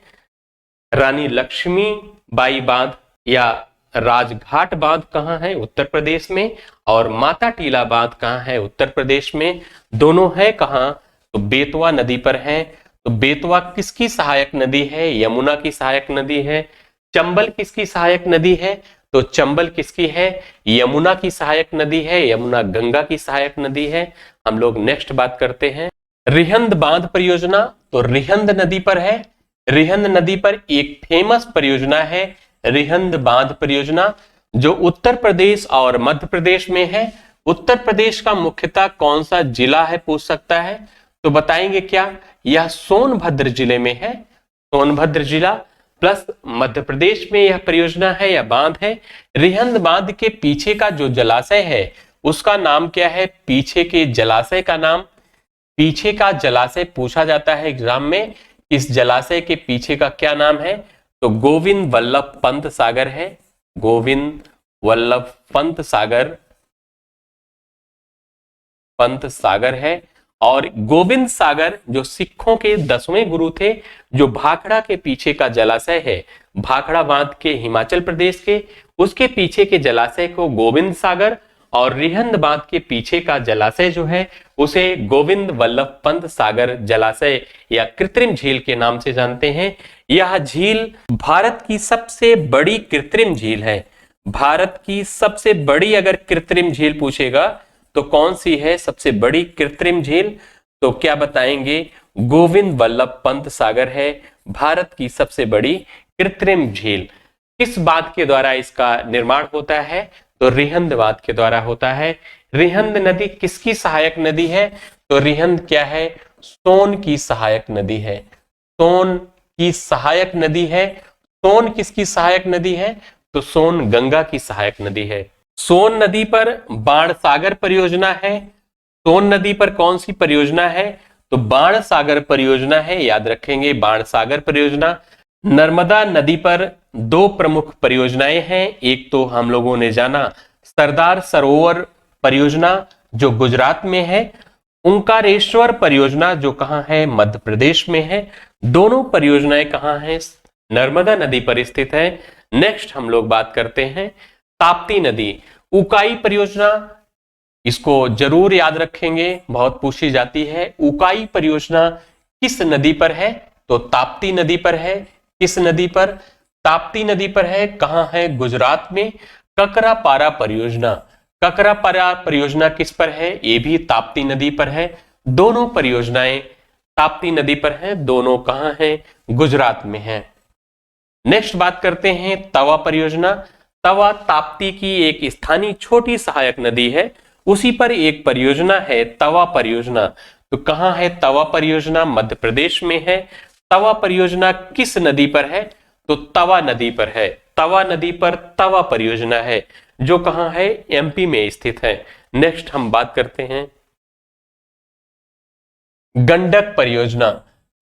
रानी लक्ष्मीबाई बांध या राजघाट बांध कहां है, उत्तर प्रदेश में, और माता टीला बांध कहां है, उत्तर प्रदेश में। दोनों है कहां, तो बेतवा नदी पर है। तो बेतवा किसकी सहायक नदी है, यमुना की सहायक नदी है। चंबल किसकी सहायक नदी है, तो चंबल किसकी है, यमुना की सहायक नदी है, यमुना गंगा की सहायक नदी है। हम लोग नेक्स्ट बात करते हैं रिहंद बांध परियोजना। तो रिहंद नदी पर है। रिहंद नदी पर एक फेमस परियोजना है रिहंद बांध परियोजना, जो उत्तर प्रदेश और मध्य प्रदेश में है। उत्तर प्रदेश का मुख्यतः कौन सा जिला है पूछ सकता है, तो बताएंगे क्या, यह सोनभद्र जिले में है। सोनभद्र जिला प्लस मध्य प्रदेश में यह परियोजना है या बांध है। रिहंद बांध के पीछे का जो जलाशय है उसका नाम क्या है? पीछे के जलाशय का नाम, पीछे का जलाशय पूछा जाता है एग्जाम में, इस जलाशय के पीछे का क्या नाम है? तो गोविंद वल्लभ पंत सागर है। गोविंद वल्लभ पंत सागर है। और गोविंद सागर जो सिखों के 10वें गुरु थे, जो भाखड़ा के पीछे का जलाशय है, भाखड़ा बांध के हिमाचल प्रदेश के, उसके पीछे के जलाशय को गोविंद सागर, और रिहंद बांध के पीछे का जलाशय जो है उसे गोविंद वल्लभ पंत सागर जलाशय या कृत्रिम झील के नाम से जानते हैं। यह झील भारत की सबसे बड़ी कृत्रिम झील है। भारत की सबसे बड़ी अगर कृत्रिम झील पूछेगा तो कौन सी है सबसे बड़ी कृत्रिम झील? तो क्या बताएंगे? गोविंद वल्लभ पंत सागर है भारत की सबसे बड़ी कृत्रिम झील। किस बांध के द्वारा इसका निर्माण होता है? तो रिहंद बांध के द्वारा होता है। रिहंद नदी किसकी सहायक नदी है? तो रिहंद क्या है? सोन की सहायक नदी है। सोन की सहायक नदी है। सोन किसकी सहायक नदी है? तो सोन गंगा की सहायक नदी है। सोन नदी पर बाणसागर परियोजना है। सोन नदी पर कौन सी परियोजना है? तो बाणसागर परियोजना है, याद रखेंगे बाणसागर परियोजना। नर्मदा नदी पर दो प्रमुख परियोजनाएं हैं। एक तो हम लोगों ने जाना सरदार सरोवर परियोजना जो गुजरात में है, ओंकारेश्वर परियोजना जो कहां है? मध्य प्रदेश में है। दोनों परियोजनाएं कहां हैं? नर्मदा नदी पर स्थित है। नेक्स्ट हम लोग बात करते हैं ताप्ती नदी, उकाई परियोजना, इसको जरूर याद रखेंगे, बहुत पूछी जाती है। उकाई परियोजना किस नदी पर है? तो ताप्ती नदी पर है। किस नदी पर? ताप्ती नदी पर है। कहां है? गुजरात में। ककरापारा परियोजना, ककरापारा परियोजना किस पर है? ये भी ताप्ती नदी पर है। दोनों परियोजनाएं ताप्ती नदी पर है। दोनों कहां हैं? गुजरात में है। नेक्स्ट बात करते हैं तवा परियोजना। तवा ताप्ती की एक स्थानीय छोटी सहायक नदी है, उसी पर एक परियोजना है तवा परियोजना। तो कहां है तवा परियोजना? मध्य प्रदेश में है। तवा परियोजना किस नदी पर है? तो तवा नदी पर है। तवा नदी पर तवा परियोजना है जो कहां है? एमपी में स्थित है। नेक्स्ट हम बात करते हैं गंडक परियोजना।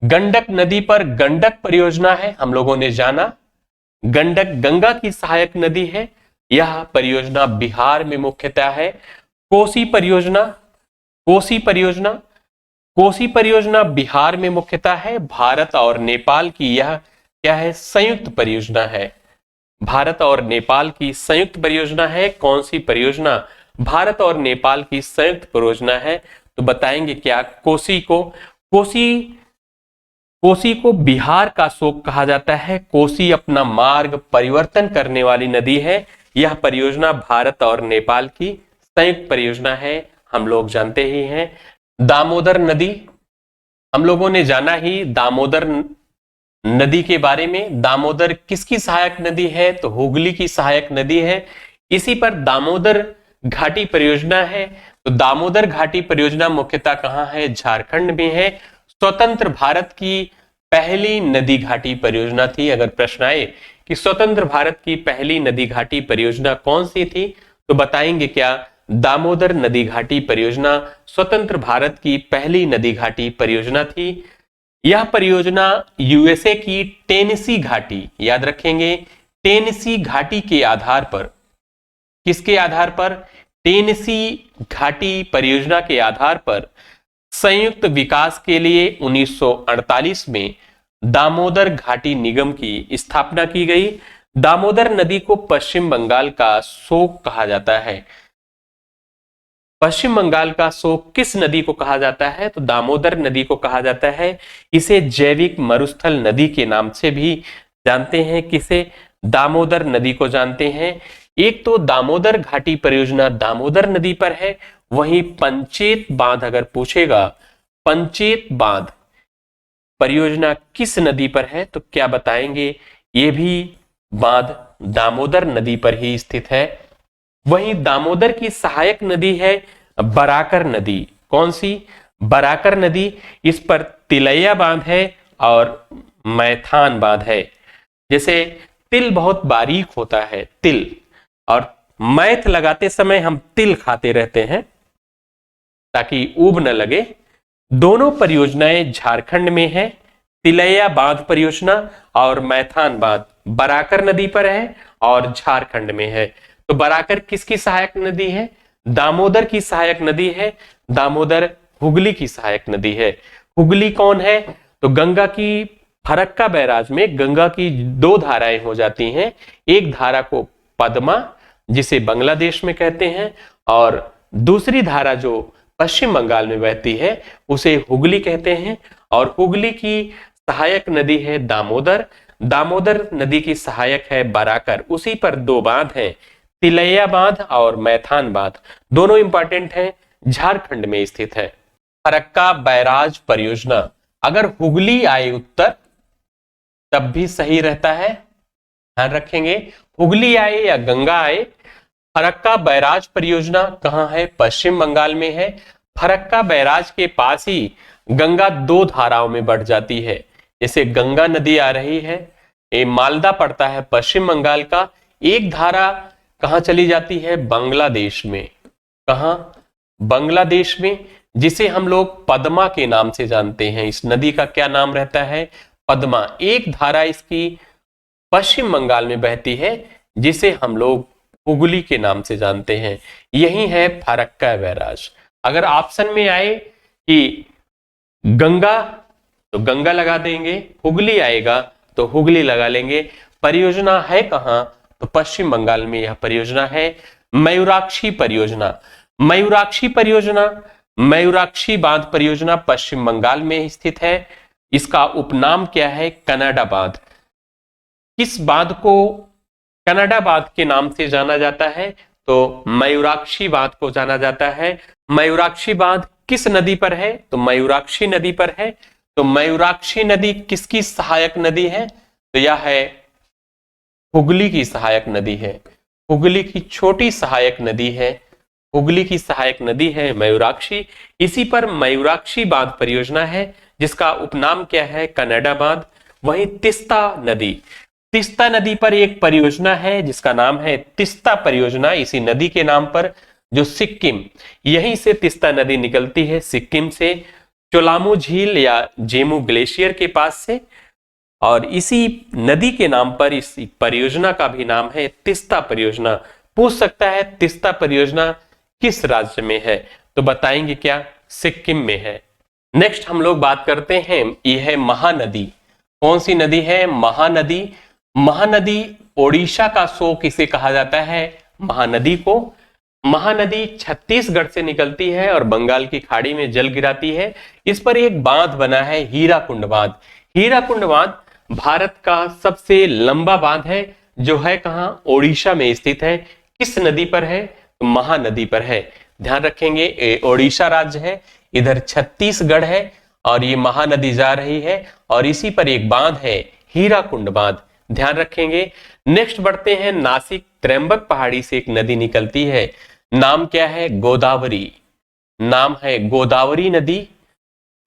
गंडक नदी पर गंडक परियोजना है, हम लोगों ने जाना। गंडक गंगा की सहायक नदी है। यह परियोजना बिहार में मुख्यतः है। कोसी परियोजना, कोसी परियोजना, कोसी परियोजना बिहार में मुख्यतः है। भारत और नेपाल की यह क्या है? संयुक्त परियोजना है। भारत और नेपाल की संयुक्त परियोजना है। कौन सी परियोजना? भारत और नेपाल की संयुक्त परियोजना है। तो बताएंगे क्या? कोसी को, कोसी को बिहार का शोक कहा जाता है। कोसी अपना मार्ग परिवर्तन करने वाली नदी है। यह परियोजना भारत और नेपाल की संयुक्त परियोजना है, हम लोग जानते ही हैं। दामोदर नदी, हम लोगों ने जाना ही दामोदर नदी के बारे में। दामोदर किसकी सहायक नदी है? तो हुगली की सहायक नदी है। इसी पर दामोदर घाटी परियोजना है। तो दामोदर घाटी परियोजना मुख्यतः कहां है? झारखंड में है। स्वतंत्र भारत की पहली नदी घाटी परियोजना थी। अगर प्रश्न आए कि स्वतंत्र भारत की पहली नदी घाटी परियोजना कौन सी थी, तो बताएंगे क्या? दामोदर नदी घाटी परियोजना स्वतंत्र भारत की पहली नदी घाटी परियोजना थी। यह परियोजना यूएसए की टेनेसी घाटी, याद रखेंगे टेनेसी घाटी के आधार पर, किसके आधार पर? टेनेसी घाटी परियोजना के आधार पर संयुक्त विकास के लिए 1948 में दामोदर घाटी निगम की स्थापना की गई। दामोदर नदी को पश्चिम बंगाल का शोक कहा जाता है। पश्चिम बंगाल का शोक किस नदी को कहा जाता है? तो दामोदर नदी को कहा जाता है। इसे जैविक मरुस्थल नदी के नाम से भी जानते हैं। किसे? दामोदर नदी को जानते हैं। एक तो दामोदर घाटी परियोजना दामोदर नदी पर है, वहीं पंचेत बांध अगर पूछेगा, पंचेत बांध परियोजना किस नदी पर है? तो क्या बताएंगे? ये भी बांध दामोदर नदी पर ही स्थित है। वहीं दामोदर की सहायक नदी है बराकर नदी। कौन सी? बराकर नदी। इस पर तिलैया बांध है और मैथान बांध है। जैसे तिल बहुत बारीक होता है, तिल, और मैथ लगाते समय हम तिल खाते रहते हैं ताकि ऊब न लगे। दोनों परियोजनाएं झारखंड में है। तिलैया बांध परियोजना और मैथान बांध बराकर नदी पर है और झारखंड में है। तो बराकर किसकी सहायक नदी है? दामोदर की सहायक नदी है। दामोदर हुगली की सहायक नदी है। हुगली कौन है? तो गंगा की फरक्का बैराज में गंगा की दो धाराएं हो जाती हैं। एक धारा को पद्मा, जिसे बांग्लादेश में कहते हैं, और दूसरी धारा जो पश्चिम बंगाल में बहती है उसे हुगली कहते हैं। और हुगली की सहायक नदी है दामोदर। दामोदर नदी की सहायक है बराकर। उसी पर दो बांध हैं, तिलैया बांध और मैथान बांध। दोनों इंपॉर्टेंट हैं, झारखंड में स्थित है। फरक्का बैराज परियोजना, अगर हुगली आए उत्तर तब भी सही रहता है, ध्यान रखेंगे। हुगली आए या गंगा आए, फरक्का बैराज परियोजना कहां है? पश्चिम बंगाल में है। फरक्का बैराज के पास ही गंगा दो धाराओं में बढ़ जाती है। जैसे गंगा नदी आ रही है, ये मालदा पड़ता है पश्चिम बंगाल का। एक धारा कहां चली जाती है? बांग्लादेश में। कहां? बांग्लादेश में, जिसे हम लोग पद्मा के नाम से जानते हैं। इस नदी का क्या नाम रहता है? पद्मा। एक धारा इसकी पश्चिम बंगाल में बहती है, जिसे हम लोग हुगली के नाम से जानते हैं। यही है फरक्का बैराज। अगर ऑप्शन में आए कि गंगा तो गंगा लगा देंगे, हुगली आएगा तो हुगली लगा लेंगे। परियोजना है कहां? तो पश्चिम बंगाल में यह परियोजना है, मयूराक्षी परियोजना। मयूराक्षी परियोजना, मयूराक्षी बांध परियोजना पश्चिम बंगाल में स्थित है। इसका उपनाम क्या है? कनाडा बांध। किस बांध को कनाडा बांध के नाम से जाना जाता है? तो मयूराक्षी बांध को जाना जाता है। मयूराक्षी बांध किस नदी पर है? तो मयूराक्षी नदी पर है। तो मयूराक्षी नदी किसकी सहायक नदी है? तो यह है हुगली की सहायक नदी है। हुगली की छोटी सहायक नदी है। हुगली की सहायक नदी है मयूराक्षी। इसी पर मयूराक्षी बांध परियोजना है, जिसका उपनाम क्या है? कनाडा बांध। वहीं तिस्ता नदी, तिस्ता नदी पर एक परियोजना है जिसका नाम है तिस्ता परियोजना, इसी नदी के नाम पर, जो सिक्किम, यहीं से तिस्ता नदी निकलती है, सिक्किम से, चोलामू झील या जेमू ग्लेशियर के पास से। और इसी नदी के नाम पर इस परियोजना का भी नाम है तिस्ता परियोजना। पूछ सकता है तिस्ता परियोजना किस राज्य में है? तो बताएंगे क्या? सिक्किम में है। नेक्स्ट हम लोग बात करते हैं, यह है महानदी। कौन सी नदी है? महानदी। महानदी ओडिशा का शोक इसे कहा जाता है, महानदी को। महानदी छत्तीसगढ़ से निकलती है और बंगाल की खाड़ी में जल गिराती है। इस पर एक बांध बना है, हीराकुंड बांध। हीराकुंड बांध भारत का सबसे लंबा बांध है, जो है कहां? ओडिशा में स्थित है। किस नदी पर है? तो महानदी पर है। ध्यान रखेंगे, ओडिशा राज्य है, इधर छत्तीसगढ़ है और ये महानदी जा रही है, और इसी पर एक बांध है, हीराकुंड बांध। ध्यान रखेंगे। नेक्स्ट बढ़ते हैं, नासिक त्र्यंबक पहाड़ी से एक नदी निकलती है, नाम क्या है? गोदावरी। नाम है गोदावरी नदी।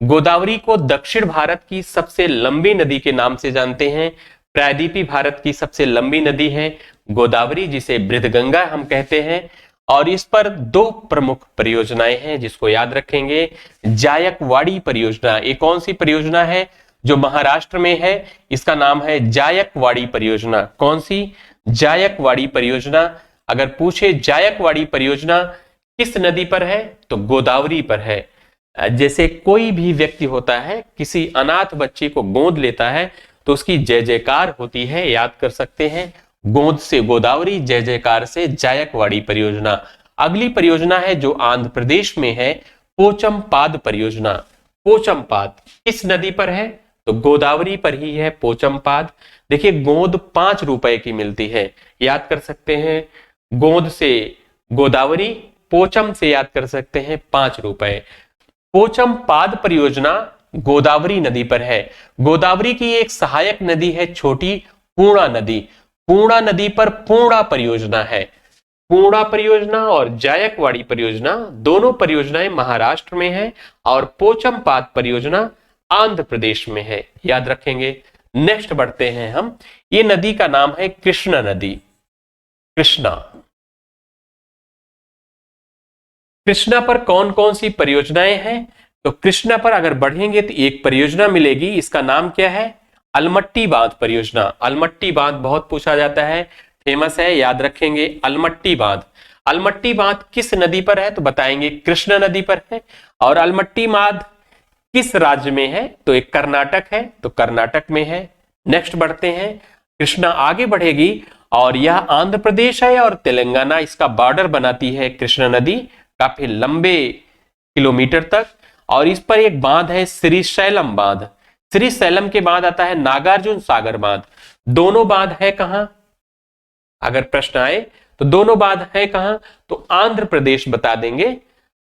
गोदावरी को दक्षिण भारत की सबसे लंबी नदी के नाम से जानते हैं। प्रायद्वीपी भारत की सबसे लंबी नदी है गोदावरी, जिसे बृहदगंगा हम कहते हैं। और इस पर दो प्रमुख परियोजनाएं हैं जिसको याद रखेंगे। जायकवाड़ी परियोजना, ये कौन सी परियोजना है? जो महाराष्ट्र में है, इसका नाम है जायकवाड़ी परियोजना। कौन सी? जायकवाड़ी परियोजना। अगर पूछे जायकवाड़ी परियोजना किस नदी पर है? तो गोदावरी पर है। जैसे कोई भी व्यक्ति होता है, किसी अनाथ बच्चे को गोद लेता है तो उसकी जय जयकार होती है, याद कर सकते हैं। गोद से गोदावरी, जय जयकार से जायकवाड़ी परियोजना। अगली परियोजना है जो आंध्र प्रदेश में है, पोचमपाद परियोजना। पोचमपाद किस नदी पर है? तो गोदावरी पर ही है पोचमपाद। देखिए, गोद 5 रुपए की मिलती है, याद कर सकते हैं। गोद से गोदावरी, पोचम से याद कर सकते हैं 5 रुपए। पोचमपाद परियोजना गोदावरी नदी पर है। गोदावरी की एक सहायक नदी है छोटी पूर्णा नदी। पूर्णा नदी पर पूर्णा परियोजना है। पूर्णा परियोजना और जायकवाड़ी परियोजना दोनों परियोजनाएं महाराष्ट्र में है और पोचमपाद परियोजना आंध्र प्रदेश में है, याद रखेंगे। नेक्स्ट बढ़ते हैं हम। ये नदी का नाम है कृष्णा नदी। कृष्णा। कृष्णा पर कौन कौन सी परियोजनाएं हैं? तो कृष्णा पर अगर बढ़ेंगे तो एक परियोजना मिलेगी, इसका नाम क्या है? अलमट्टी बांध परियोजना। अलमट्टी बांध बहुत पूछा जाता है, फेमस है, याद रखेंगे। अलमट्टी बांध। अलमट्टी बांध किस नदी पर है? तो बताएंगे कृष्णा नदी पर है। और अलमट्टी बांध किस राज्य में है? तो एक कर्नाटक है, तो कर्नाटक में है। नेक्स्ट बढ़ते हैं। कृष्णा आगे बढ़ेगी और यह आंध्र प्रदेश है और तेलंगाना इसका बॉर्डर बनाती है कृष्णा नदी, काफी लंबे किलोमीटर तक। और इस पर एक बांध है श्रीशैलम बांध। श्रीशैलम के बाद आता है नागार्जुन सागर बांध। दोनों बांध है कहां? अगर प्रश्न आए तो दोनों बांध है कहां? तो आंध्र प्रदेश बता देंगे।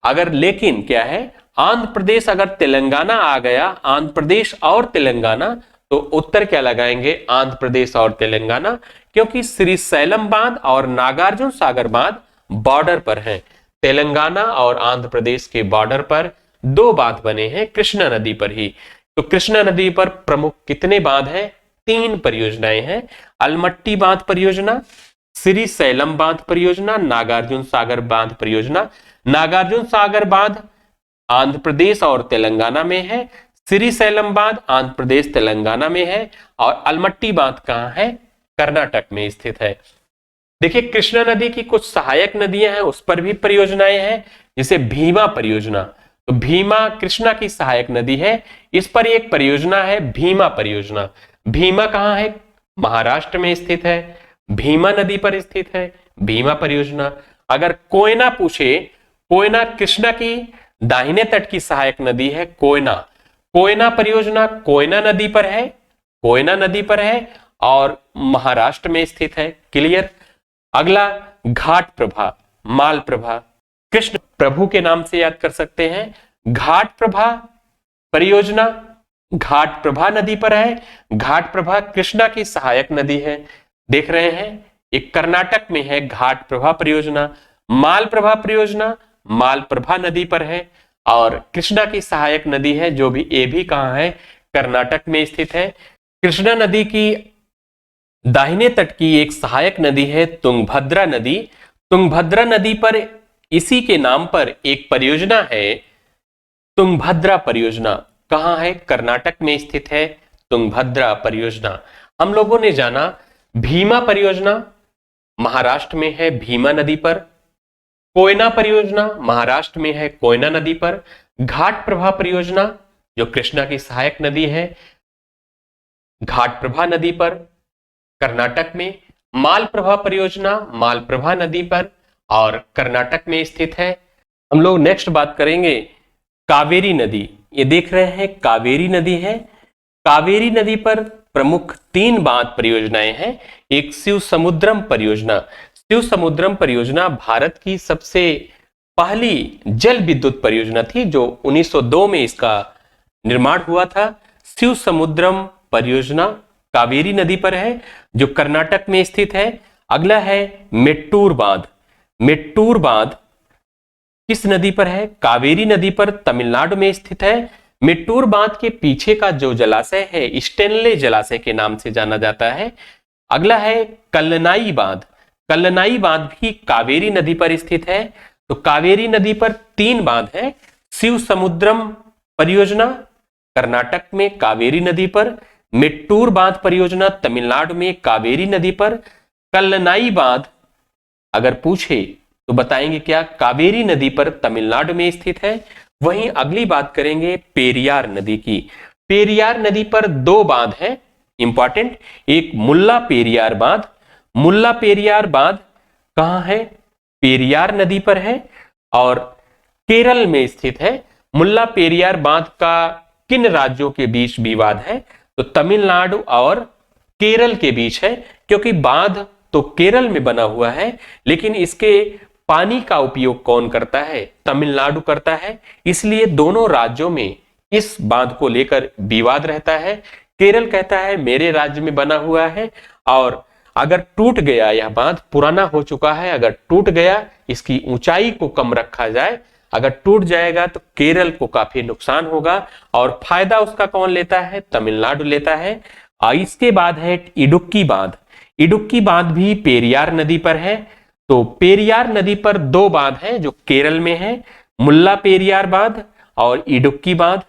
अगर लेकिन क्या है, आंध्र प्रदेश अगर तेलंगाना आ गया, आंध्र प्रदेश और तेलंगाना, तो उत्तर क्या लगाएंगे? आंध्र प्रदेश और तेलंगाना, क्योंकि श्रीशैलम बांध और नागार्जुन सागर बांध बॉर्डर पर है। तेलंगाना और आंध्र प्रदेश के बॉर्डर पर दो बांध बने हैं कृष्णा नदी पर ही। तो कृष्णा नदी पर प्रमुख कितने बांध हैं? 3 परियोजनाएं हैं। अलमट्टी बांध परियोजना, श्रीशैलम बांध परियोजना, नागार्जुन सागर बांध परियोजना। नागार्जुन सागर बांध आंध्र प्रदेश और तेलंगाना में है, श्रीशैलम बांध आंध्र प्रदेश तेलंगाना में है, और अलमट्टी बांध कहां है? कर्नाटक में स्थित है। देखिए कृष्णा नदी की कुछ सहायक नदियां हैं, उस पर भी परियोजनाएं हैं, जैसे भीमा परियोजना। तो भीमा कृष्णा की सहायक नदी है, इस पर एक परियोजना है भीमा परियोजना। भीमा कहां है? महाराष्ट्र में स्थित है, भीमा नदी पर स्थित है भीमा परियोजना। अगर कोयना पूछे, कोयना कृष्णा की दाहिने तट की सहायक नदी है कोयना। कोयना परियोजना कोयना नदी पर है, कोयना नदी पर है और महाराष्ट्र में स्थित है। क्लियर। अगला घाट प्रभा, माल प्रभा, कृष्ण प्रभु के नाम से याद कर सकते हैं। घाट प्रभा परियोजना घाट प्रभा नदी पर है। घाट प्रभा कृष्णा की सहायक नदी है, देख रहे हैं, एक कर्नाटक में है घाट प्रभा परियोजना। माल प्रभा परियोजना माल प्रभा नदी पर है और कृष्णा की सहायक नदी है, जो भी ये भी कहां है? कर्नाटक में स्थित है। कृष्णा नदी की दाहिने तट की एक सहायक नदी है तुंगभद्रा नदी। तुंगभद्रा नदी पर इसी के नाम पर एक परियोजना है, तुंगभद्रा परियोजना। कहां है? कर्नाटक में स्थित है तुंगभद्रा परियोजना। हम लोगों ने जाना भीमा परियोजना महाराष्ट्र में है भीमा नदी पर। कोयना परियोजना महाराष्ट्र में है कोयना नदी पर। घाट प्रभा परियोजना जो कृष्णा की सहायक नदी है, घाट प्रभा नदी पर कर्नाटक में। मालप्रभा परियोजना मालप्रभा नदी पर और कर्नाटक में स्थित है। हम लोग नेक्स्ट बात करेंगे कावेरी नदी। ये देख रहे हैं कावेरी नदी है। कावेरी नदी पर प्रमुख 3 बांध परियोजनाएं हैं। एक शिव समुद्रम परियोजना। शिव समुद्रम परियोजना भारत की सबसे पहली जल विद्युत परियोजना थी, जो 1902 में इसका निर्माण हुआ था। शिव समुद्रम परियोजना कावेरी नदी पर है, जो कर्नाटक में स्थित है। अगला है मेट्टूर बांध। मेट्टूर बांध किस नदी पर है? कावेरी नदी पर, तमिलनाडु में स्थित है। मेट्टूर बांध के पीछे का जो जलाशय है स्टेनले जलाशय के नाम से जाना जाता है। अगला है कल्लनाई बांध। कल्लनाई बांध भी कावेरी नदी पर स्थित है। तो कावेरी नदी पर 3 बांध है। शिव समुद्रम परियोजना कर्नाटक में कावेरी नदी पर, मेट्टूर बांध परियोजना तमिलनाडु में कावेरी नदी पर, कल्लनाई बांध अगर पूछे तो बताएंगे क्या? कावेरी नदी पर तमिलनाडु में स्थित है। वहीं अगली बात करेंगे पेरियार नदी की। पेरियार नदी पर 2 बांध हैं इंपॉर्टेंट। एक मुल्ला पेरियार बांध। मुल्ला पेरियार बांध कहां है? पेरियार नदी पर है और केरल में स्थित है। मुल्ला पेरियार बांध का किन राज्यों के बीच विवाद है? तो तमिलनाडु और केरल के बीच है, क्योंकि बांध तो केरल में बना हुआ है, लेकिन इसके पानी का उपयोग कौन करता है? तमिलनाडु करता है। इसलिए दोनों राज्यों में इस बांध को लेकर विवाद रहता है। केरल कहता है मेरे राज्य में बना हुआ है, और अगर टूट गया, यह बांध पुराना हो चुका है, अगर टूट गया, इसकी ऊंचाई को कम रखा जाए, अगर टूट जाएगा तो केरल को काफी नुकसान होगा, और फायदा उसका कौन लेता है? तमिलनाडु लेता है। इसके बाद है इडुक्की बांध। इडुक्की बांध भी पेरियार नदी पर है। तो पेरियार नदी पर दो बांध हैं जो केरल में है, मुल्ला पेरियार बांध और इडुक्की बांध।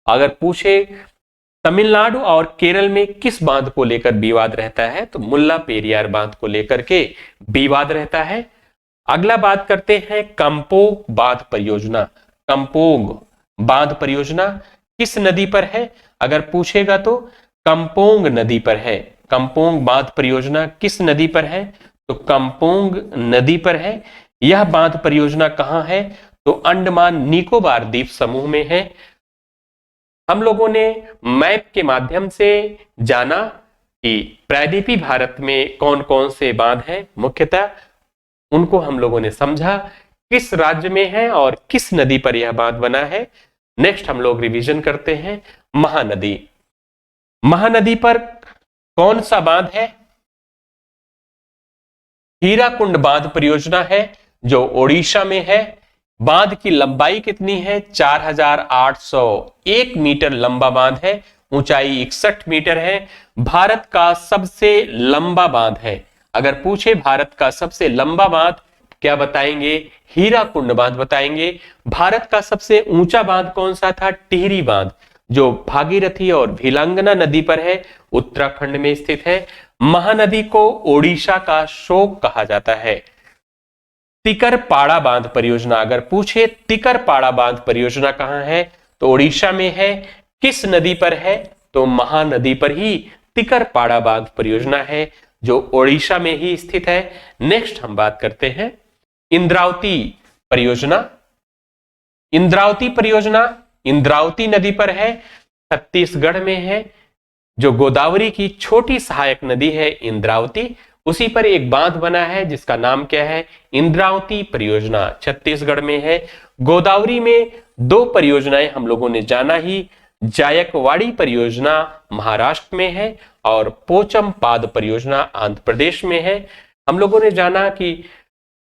अगर पूछे तमिलनाडु और केरल में किस बांध को लेकर विवाद रहता है, तो मुल्ला पेरियार बांध को लेकर के विवाद रहता है। अगला बात करते हैं कंपोंग बांध परियोजना। कंपोंग बांध परियोजना किस नदी पर है? अगर पूछेगा तो कंपोंग नदी पर है। कंपोंग बांध परियोजना किस नदी पर है? तो कंपोंग नदी पर है। यह बांध परियोजना कहां है? तो अंडमान निकोबार द्वीप समूह में है। हम लोगों ने मैप के माध्यम से जाना कि प्रायद्वीपीय भारत में कौन कौन से बांध हैं, मुख्यतः उनको हम लोगों ने समझा किस राज्य में है और किस नदी पर यह बांध बना है। नेक्स्ट हम लोग रिवीजन करते हैं महानदी। महानदी पर कौन सा बांध है? हीराकुंड बांध परियोजना है जो ओडिशा में है। बांध की लंबाई कितनी है? 4801 मीटर लंबा बांध है। ऊंचाई 61 मीटर है। भारत का सबसे लंबा बांध है। अगर पूछे भारत का सबसे लंबा बांध, क्या बताएंगे? हीराकुंड बांध बताएंगे। भारत का सबसे ऊंचा बांध कौन सा था? टिहरी बांध, जो भागीरथी और भिलंगना नदी पर है, उत्तराखंड में स्थित है। महानदी को ओडिशा का शोक कहा जाता है। तिकरपाड़ा बांध परियोजना, अगर पूछे तिकरपाड़ा बांध परियोजना कहां है, तो ओडिशा में है। किस नदी पर है? तो महानदी पर ही तिकरपाड़ा बांध परियोजना है जो ओडिशा में ही स्थित है। नेक्स्ट हम बात करते हैं इंद्रावती परियोजना। इंद्रावती परियोजना इंद्रावती नदी पर है, छत्तीसगढ़ में है। जो गोदावरी की छोटी सहायक नदी है इंद्रावती, उसी पर एक बांध बना है जिसका नाम क्या है? इंद्रावती परियोजना, छत्तीसगढ़ में है। गोदावरी में दो परियोजनाएं हम लोगों ने जाना ही, जायकवाड़ी परियोजना महाराष्ट्र में है और पोचमपाद परियोजना आंध्र प्रदेश में है। हम लोगों ने जाना कि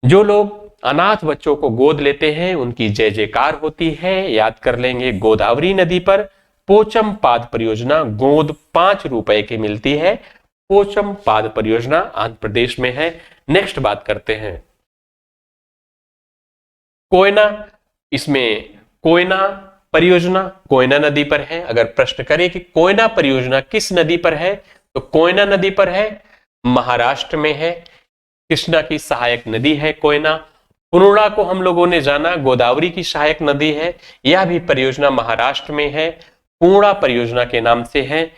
जो लोग अनाथ बच्चों को गोद लेते हैं उनकी जय जयकार होती है। याद कर लेंगे, गोदावरी नदी पर पोचमपाद परियोजना गोद 5 रुपए की मिलती है। पोचमपाद परियोजना आंध्र प्रदेश में है। नेक्स्ट बात करते हैं कोयना। इसमें कोयना परियोजना कोयना नदी पर है। अगर प्रश्न करें कि कोयना परियोजना किस नदी पर है, तो कोयना नदी पर है, महाराष्ट्र में है। कृष्णा की सहायक नदी है कोयना। पूर्णा को हम लोगों ने जाना गोदावरी की सहायक नदी है। यह भी परियोजना महाराष्ट्र में है, पूर्णा परियोजना के नाम से है।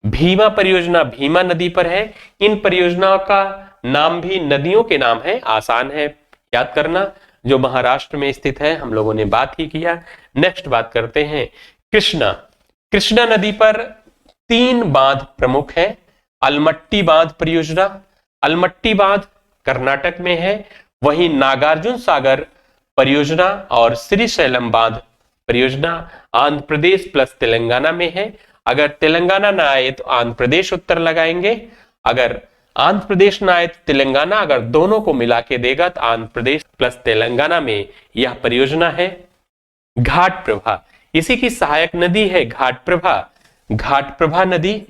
भीमा परियोजना भीमा नदी पर है। इन परियोजनाओं का नाम भी नदियों के नाम है, आसान है याद करना। जो महाराष्ट्र में स्थित है, हम लोगों ने बात ही किया। नेक्स्ट बात करते हैं कृष्णा। कृष्णा नदी पर 3 बांध प्रमुख है। अलमट्टी बांध परियोजना, अलमट्टी बांध कर्नाटक में है। वहीं नागार्जुन सागर परियोजना और श्रीशैलम बांध परियोजना आंध्र प्रदेश प्लस तेलंगाना में है। अगर तेलंगाना ना आए तो आंध्र प्रदेश उत्तर लगाएंगे। अगर आंध्र प्रदेश ना आए तो तेलंगाना, अगर दोनों को मिला के देगा तो आंध्र प्रदेश प्लस तेलंगाना में यह परियोजना है। घाट प्रभा, इसी की सहायक नदी है घाट प्रभा, घाट प्रभा नदी।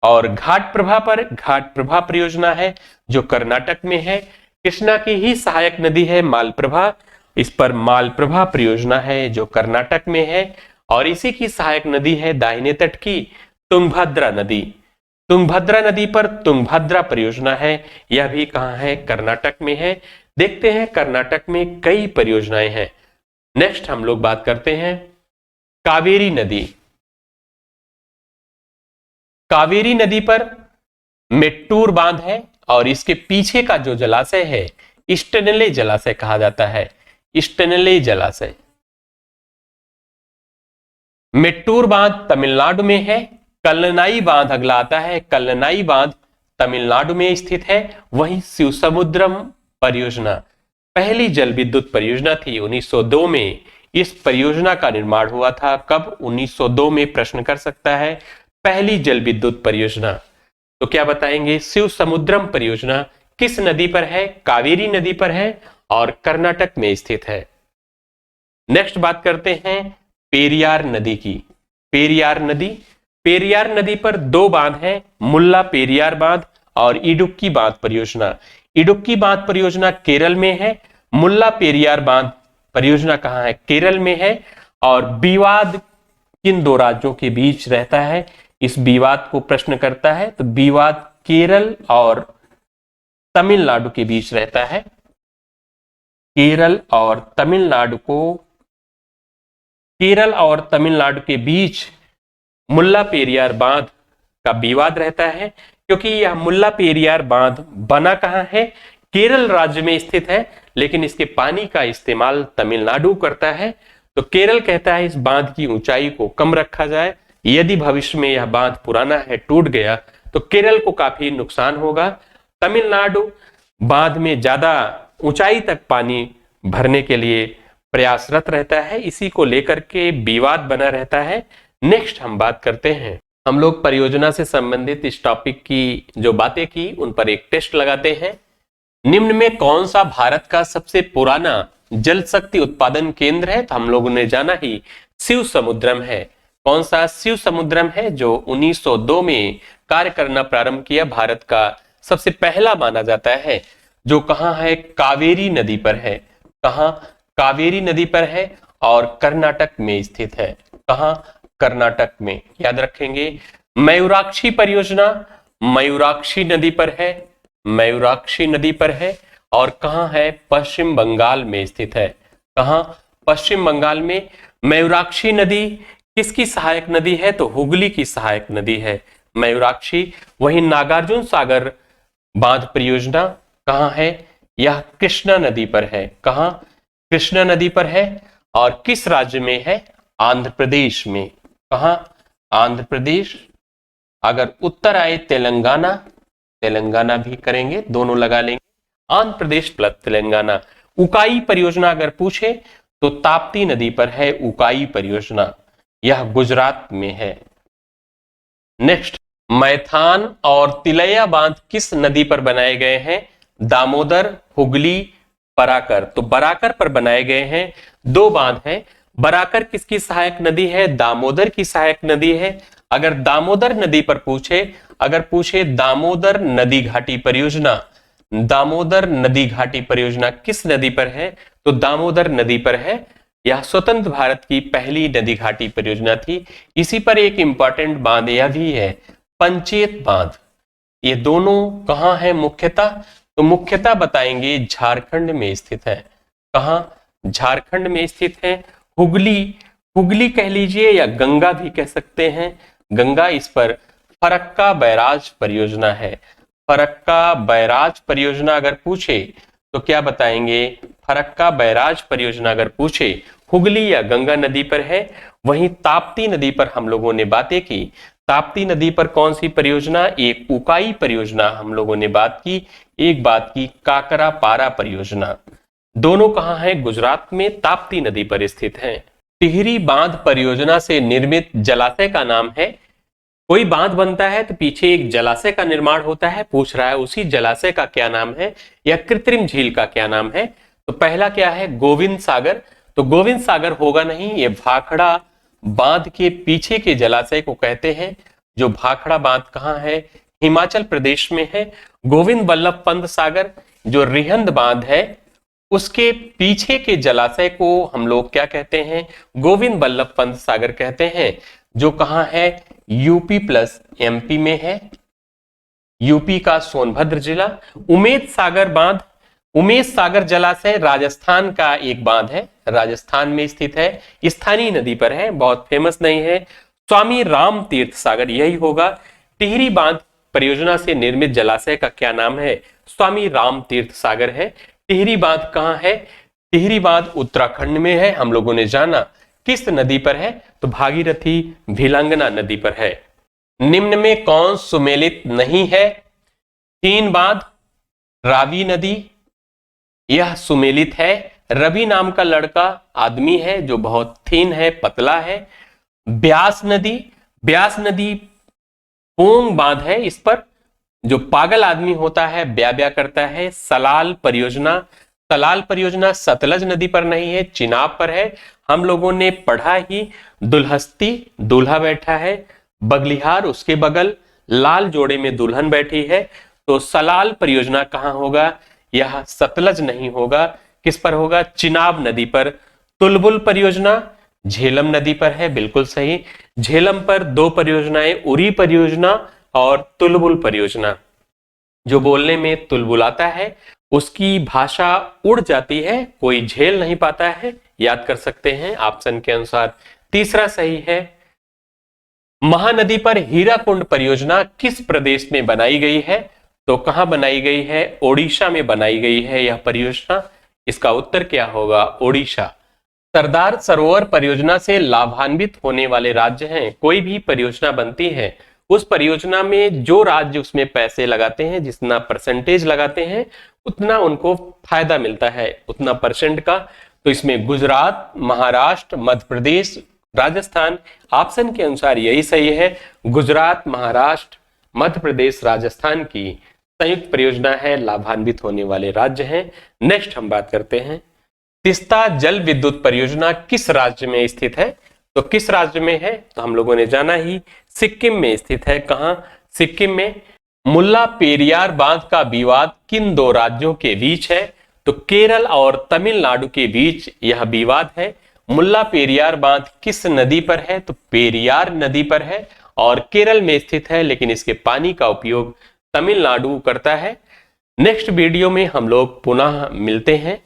और घाट प्रभा पर घाट प्रभा परियोजना है जो कर्नाटक में है। कृष्णा की ही सहायक नदी है मालप्रभा, इस पर मालप्रभा परियोजना है जो कर्नाटक में है। और इसी की सहायक नदी है दाहिने तट की तुंगभद्रा नदी। तुंगभद्रा नदी पर तुंगभद्रा परियोजना है, यह भी कहां है? कर्नाटक में है। देखते हैं कर्नाटक में कई परियोजनाएं हैं। नेक्स्ट हम लोग बात करते हैं कावेरी नदी। कावेरी नदी पर मेट्टूर बांध है और इसके पीछे का जो जलाशय है इस्टनेले जलाशय कहा जाता है, इस्टनेले जलाशय। मेट्टूर बांध तमिलनाडु में है। कल्लनाई बांध अगला आता है, कल्लनाई बांध तमिलनाडु में स्थित है। वहीं शिवसमुद्रम परियोजना पहली जल विद्युत परियोजना थी। 1902 में इस परियोजना का निर्माण हुआ था। कब? 1902 में प्रश्न कर सकता है। पहली जल विद्युत परियोजना, तो क्या बताएंगे? शिवसमुद्रम परियोजना किस नदी पर है? कावेरी नदी पर है और कर्नाटक में स्थित है। नेक्स्ट बात करते हैं पेरियार नदी की। पेरियार नदी पेरियार नदी पर दो बांध हैं, मुल्ला पेरियार बांध और इडुक्की बांध परियोजना। इडुक्की बांध परियोजना केरल में है, मुल्ला पेरियार बांध परियोजना कहां है, केरल में है। और विवाद किन दो राज्यों के बीच रहता है, इस विवाद को प्रश्न करता है, तो विवाद केरल और तमिलनाडु के बीच रहता है। केरल और तमिलनाडु के बीच मुल्ला पेरियार बांध का विवाद रहता है, क्योंकि यह मुल्ला पेरियार बांध बना कहां है, केरल राज्य में स्थित है, लेकिन इसके पानी का इस्तेमाल तमिलनाडु करता है। तो केरल कहता है इस बांध की ऊंचाई को कम रखा जाए, यदि भविष्य में यह बांध पुराना है, टूट गया, तो केरल को काफी नुकसान होगा। तमिलनाडु बांध में ज्यादा ऊंचाई तक पानी भरने के लिए प्रयासरत रहता है, इसी को लेकर के विवाद बना रहता है। नेक्स्ट हम बात करते हैं, हम लोग परियोजना से संबंधित इस टॉपिक की जो बातें की उन पर एक टेस्ट लगाते हैं। निम्न में कौन सा भारत का सबसे पुराना जल शक्ति उत्पादन केंद्र है, तो हम लोगों ने जाना ही शिव समुद्रम है। कौन सा शिव समुद्रम है, जो 1902 में कार्य करना प्रारंभ किया, भारत का सबसे पहला माना जाता है, जो कहां है, कावेरी नदी पर है। कहां, कावेरी नदी पर है और कर्नाटक में स्थित है। कहां, कर्नाटक में, याद रखेंगे। मयूराक्षी परियोजना मयूराक्षी नदी पर है, मयूराक्षी नदी पर है और कहां है, पश्चिम बंगाल में स्थित है। कहां, पश्चिम बंगाल में। मयूराक्षी नदी किसकी सहायक नदी है, तो हुगली की सहायक नदी है मयूराक्षी। वहीं नागार्जुन सागर बांध परियोजना कहां है, यह कृष्णा नदी पर है। कहां, कृष्णा नदी पर है और किस राज्य में है, आंध्र प्रदेश में। कहां, आंध्र प्रदेश। अगर उत्तर आए तेलंगाना, तेलंगाना भी करेंगे, दोनों लगा लेंगे, आंध्र प्रदेश प्लस तेलंगाना। उकाई परियोजना अगर पूछे तो ताप्ती नदी पर है उकाई परियोजना, यह गुजरात में है। नेक्स्ट, मैथान और तिलैया बांध किस नदी पर बनाए गए हैं, दामोदर, हुगली, बराकर। तो बराकर पर बनाए गए हैं, दो बांध हैं। बराकर किसकी सहायक नदी है, दामोदर की सहायक नदी है। अगर दामोदर नदी पर पूछे, अगर पूछे दामोदर नदी घाटी परियोजना, दामोदर नदी घाटी परियोजना किस नदी पर है, तो दामोदर नदी पर है। यह स्वतंत्र भारत की पहली नदी घाटी परियोजना थी। इसी पर एक इंपॉर्टेंट बांध यह भी है, पंचेत बांध। ये दोनों कहां है मुख्यतः, तो मुख्यतः बताएंगे झारखंड में स्थित है। कहां, झारखंड में स्थित है। हुगली, हुगली कह लीजिए या गंगा भी कह सकते हैं, गंगा, इस पर फरक्का बैराज परियोजना है। फरक्का बैराज परियोजना अगर पूछे तो क्या बताएंगे, फरक्का बैराज परियोजना अगर पूछे हुगली या गंगा नदी पर है। वहीं ताप्ती नदी पर हम लोगों ने बातें की, ताप्ती नदी पर कौन सी परियोजना, एक उकाई परियोजना हम लोगों ने बात की, एक बात की काकरा पारा परियोजना। दोनों कहां है, गुजरात में ताप्ती नदी पर स्थित है। टिहरी बांध परियोजना से निर्मित जलाशय का नाम है, कोई बांध बनता है तो पीछे एक जलाशय का निर्माण होता है, पूछ रहा है उसी जलाशय का क्या नाम है या कृत्रिम झील का क्या नाम है। तो पहला क्या है, गोविंद सागर। तो गोविंद सागर होगा नहीं, ये भाखड़ा बांध के पीछे के जलाशय को कहते हैं। जो भाखड़ा बांध कहां है, हिमाचल प्रदेश में है। गोविंद वल्लभ पंत सागर जो रिहंद बांध है उसके पीछे के जलाशय को हम लोग क्या कहते हैं, गोविंद वल्लभ पंत सागर कहते हैं, जो कहां है, यूपी प्लस एमपी में है, यूपी का सोनभद्र जिला। उमेद सागर बांध, उमेद सागर जलाशय राजस्थान का एक बांध है, राजस्थान में स्थित है, स्थानीय नदी पर है, बहुत फेमस नहीं है। स्वामी राम तीर्थ सागर यही होगा। टिहरी बांध परियोजना से निर्मित जलाशय का क्या नाम है, स्वामी राम तीर्थ सागर है। टिहरी बांध कहां है, टिहरी बांध उत्तराखंड में है, हम लोगों ने जाना। किस नदी पर है, तो भागीरथी भिलंगना नदी पर है। निम्न में कौन सुमेलित नहीं है, तीन बांध, रावी नदी, यह सुमेलित है। रवि नाम का लड़का आदमी है जो बहुत थीन है, पतला है। ब्यास नदी, ब्यास नदी पोंग बांध है, इस पर जो पागल आदमी होता है ब्या ब्या करता है। सलाल परियोजना, सलाल परियोजना सतलज नदी पर नहीं है, चिनाब पर है। हम लोगों ने पढ़ा ही, दुल्हस्ती दूल्हा बैठा है, बगलिहार उसके बगल, लाल जोड़े में दुल्हन बैठी है। तो सलाल परियोजना कहां होगा? यह सतलज नहीं होगा, किस पर होगा? चिनाब नदी पर। तुलबुल परियोजना झेलम नदी पर है, बिल्कुल सही। झेलम पर दो परियोजनाएं, उरी परियोजना और तुलबुल परियोजना। जो बोलने में तुलबुलाता है उसकी भाषा उड़ जाती है, कोई झेल नहीं पाता है, याद कर सकते हैं ऑप्शन के अनुसार। तीसरा सही है। महानदी पर हीराकुंड परियोजना किस प्रदेश में बनाई गई है? तो कहां बनाई गई है? ओडिशा में बनाई गई है यह परियोजना। इसका उत्तर क्या होगा? ओडिशा। सरदार सरोवर परियोजना से लाभान्वित होने वाले राज्य हैं। कोई भी परियोजना बनती है, उस परियोजना में जो राज्य उसमें पैसे लगाते हैं, जितना परसेंटेज लगाते हैं, उतना उनको फायदा मिलता है, उतना परसेंट का। तो इसमें गुजरात, महाराष्ट्र, मध्य प्रदेश, राजस्थान, ऑप्शन के अनुसार यही सही है। गुजरात, महाराष्ट्र, मध्य प्रदेश, राजस्थान की संयुक्त परियोजना है, लाभान्वित होने वाले राज्य हैं। नेक्स्ट हम बात करते हैं, तीस्ता जल विद्युत परियोजना किस राज्य में स्थित है? तो किस राज्य में है? तो हम लोगों ने जाना ही, सिक्किम में स्थित है। कहां? सिक्किम में। मुल्ला पेरियार बांध का विवाद किन दो राज्यों के बीच है? तो केरल और तमिलनाडु के बीच यह विवाद है। मुल्ला पेरियार बांध किस नदी पर है? तो पेरियार नदी पर है और केरल में स्थित है, लेकिन इसके पानी का उपयोग तमिलनाडु करता है। नेक्स्ट वीडियो में हम लोग पुनः मिलते हैं।